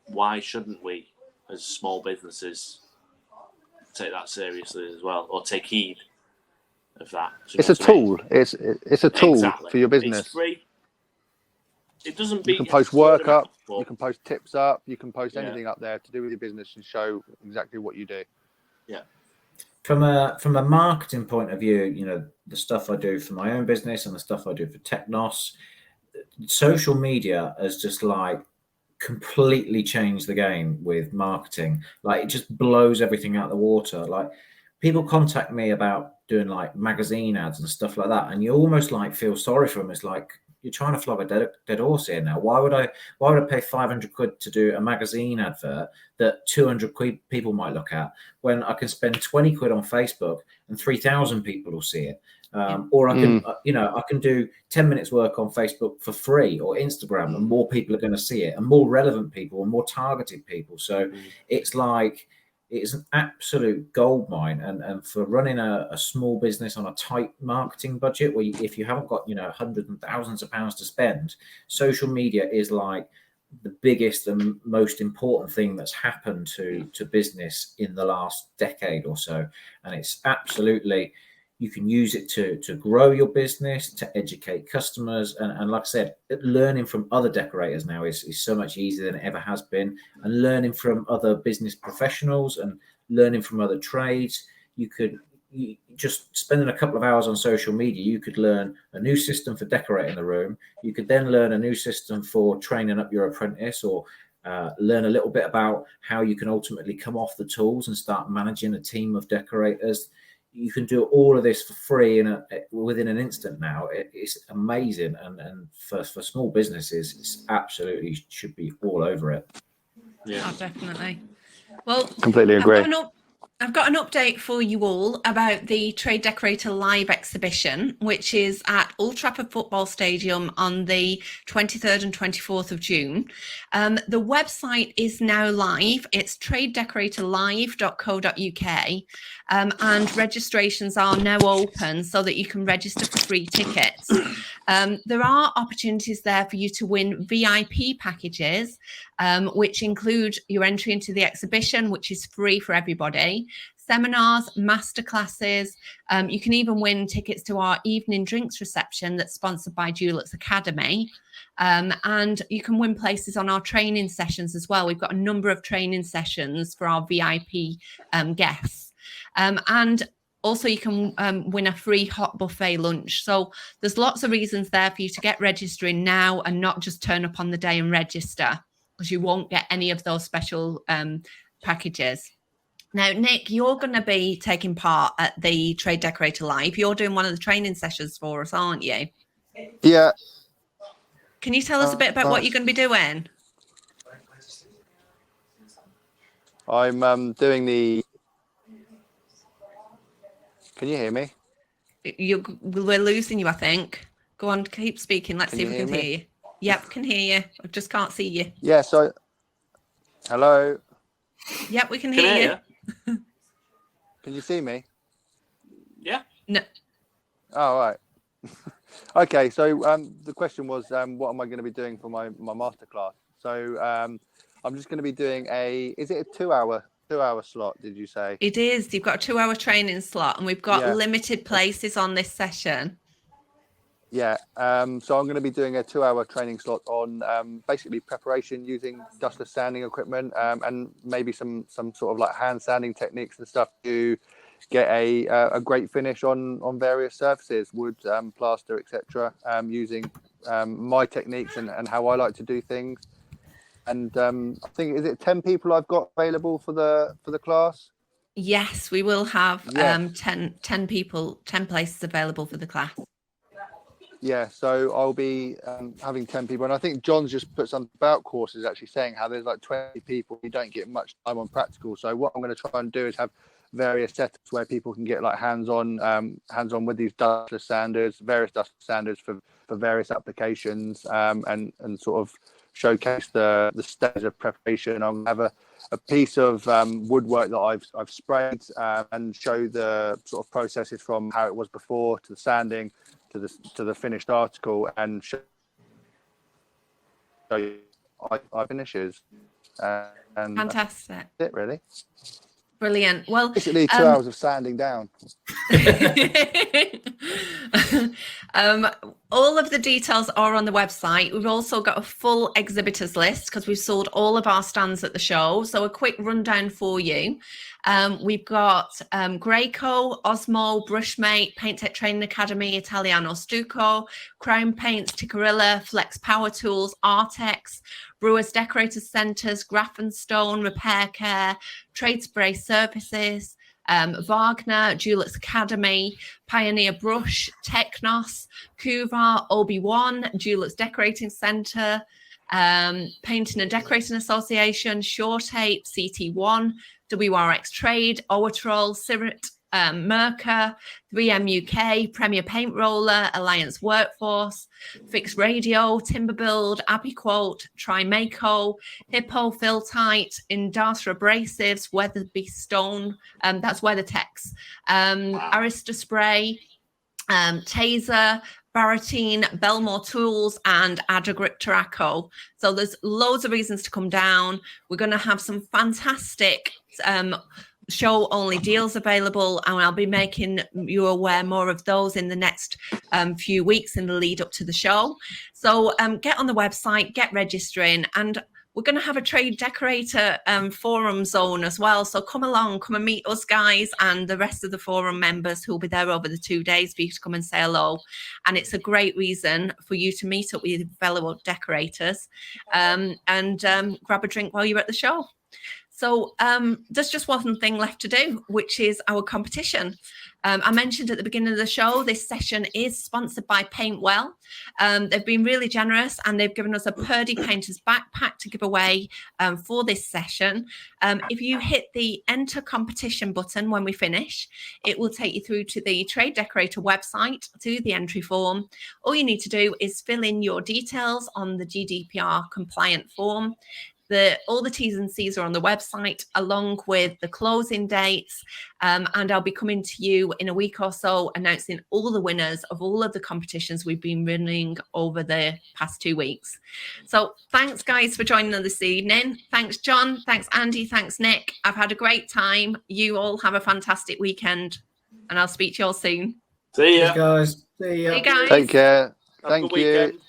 Why shouldn't we, as small businesses, take that seriously as well, or take heed of that? It's a tool. It's a tool Exactly. for your business. It's free. It doesn't. You can post work up. But You can post tips up. You can post anything up there to do with your business and show exactly what you do. Yeah. From a marketing point of view, the stuff I do for my own business and the stuff I do for Technos, social media has just completely changed the game with marketing. It just blows everything out of the water. People contact me about doing magazine ads and stuff like that, and you almost feel sorry for them. It's like you're trying to flog a dead horse here now. Why would I pay 500 quid to do a magazine advert that 200 people might look at when I can spend 20 quid on Facebook and 3,000 people will see it? Or I can, I can do 10 minutes work on Facebook for free or Instagram, and more people are going to see it, and more relevant people and more targeted people. So it's an absolute gold mine. And for running a small business on a tight marketing budget, where if you haven't got hundreds and thousands of pounds to spend, social media is the biggest and most important thing that's happened to business in the last decade or so. And it's absolutely, you can use it to grow your business, to educate customers. And like I said, learning from other decorators now is so much easier than it ever has been. And learning from other business professionals and learning from other trades, you just spending a couple of hours on social media, you could learn a new system for decorating the room. You could then learn a new system for training up your apprentice, or learn a little bit about how you can ultimately come off the tools and start managing a team of decorators. You can do all of this for free within an instant now. It's amazing, and for small businesses, it's absolutely should be all over it. Yeah, Oh, definitely. Well, Completely agree. I've got an update for you all about the Trade Decorator Live exhibition, which is at Old Trafford Football Stadium on the 23rd and 24th of June. The website is now live. It's tradedecoratorlive.co.uk, and registrations are now open so that you can register for free tickets. There are opportunities there for you to win VIP packages, which include your entry into the exhibition, which is free for everybody, seminars, masterclasses. You can even win tickets to our evening drinks reception that's sponsored by Dulux Academy. And you can win places on our training sessions as well. We've got a number of training sessions for our VIP guests. And also, you can win a free hot buffet lunch. So there's lots of reasons there for you to get registering now and not just turn up on the day and register, because you won't get any of those special packages. Now, Nick, you're going to be taking part at the Trade Decorator Live. You're doing one of the training sessions for us, aren't you? Yeah. Can you tell us a bit about what you're going to be doing? I'm doing the... Can you hear me? We're losing you, I think. Go on, keep speaking. Let's see if we can hear you. Yep, can hear you. I just can't see you. Yeah, so... Hello? Yep, we can Can hear hear you. Can you see me? Yeah. No. Oh, right. Okay, so the question was, what am I going to be doing for my masterclass? So I'm just going to be doing is it a 2-hour slot, did you say? It is. You've got a 2-hour training slot, and we've got Yeah. limited places on this session. Yeah, so I'm going to be doing a 2-hour training slot on basically preparation using dustless sanding equipment, and maybe some sort of like hand sanding techniques and stuff to get a great finish on various surfaces, wood, plaster, etc. Using my techniques and how I like to do things. And I think, is it 10 people I've got available for the class? Yes, we will have Yes. 10 people, 10 places available for the class. Yeah, so I'll be having 10 people, and I think John's just put something about courses actually saying how there's like 20 people, you don't get much time on practical. So what I'm going to try and do is have various setups where people can get like hands-on with these dustless sanders, various dustless sanders for various applications, and sort of showcase the stage of preparation. I'll have a piece of woodwork that I've sprayed, and show the sort of processes from how it was before to the sanding to the finished article, and show you our finishes. And Fantastic. that's it, really. Brilliant. Well, Basically 2 hours of sanding down. all of the details are on the website. We've also got a full exhibitors list because we've sold all of our stands at the show. So a quick rundown for you. We've got Graco, Osmo, Brushmate, Paint Tech Training Academy, Italiano Stucco, Crown Paints, Tikkurila, Flex Power Tools, Artex, Brewers Decorators Centres, Grafenstone, Repair Care, Trade Spray Services, Wagner, Dulux Academy, Pioneer Brush, Technos, Kuvar, Obi-Wan, Dulux Decorating Centre, Painting and Decorating Association, Shore Tape, CT1, WRX Trade, Owatrol, Sirit, Mercer, 3M UK, Premier Paint Roller, Alliance Workforce, Fixed Radio, Timberbuild, Abiquote, Trimaco, Hippo, Filtite, Indasa Abrasives, Weatherby Stone, that's WeatherTex, Arista Spray, Taser, Baratine, Belmore Tools, and Adagrip Taraco. So there's loads of reasons to come down. We're going to have some fantastic show only deals available, and I'll be making you aware more of those in the next few weeks in the lead up to the show. So get on the website, get registering, and we're going to have a trade decorator forum zone as well. So come along, come and meet us guys and the rest of the forum members who will be there over the 2 days for you to come and say hello. And it's a great reason for you to meet up with your fellow decorators and grab a drink while you're at the show. So there's just one thing left to do, which is our competition. I mentioned at the beginning of the show, this session is sponsored by Paintwell. They've been really generous and they've given us a Purdy Painters backpack to give away for this session. If you hit the enter competition button when we finish, it will take you through to the Trade Decorator website to the entry form. All you need to do is fill in your details on the GDPR compliant form. All the T's and C's are on the website, along with the closing dates. And I'll be coming to you in a week or so, announcing all the winners of all of the competitions we've been running over the past 2 weeks. So thanks, guys, for joining us this evening. Thanks, John. Thanks, Andy. Thanks, Nick. I've had a great time. You all have a fantastic weekend, and I'll speak to you all soon. See ya. Thanks, guys. See ya. Hey, guys. Take care. Have a Thank good you. weekend.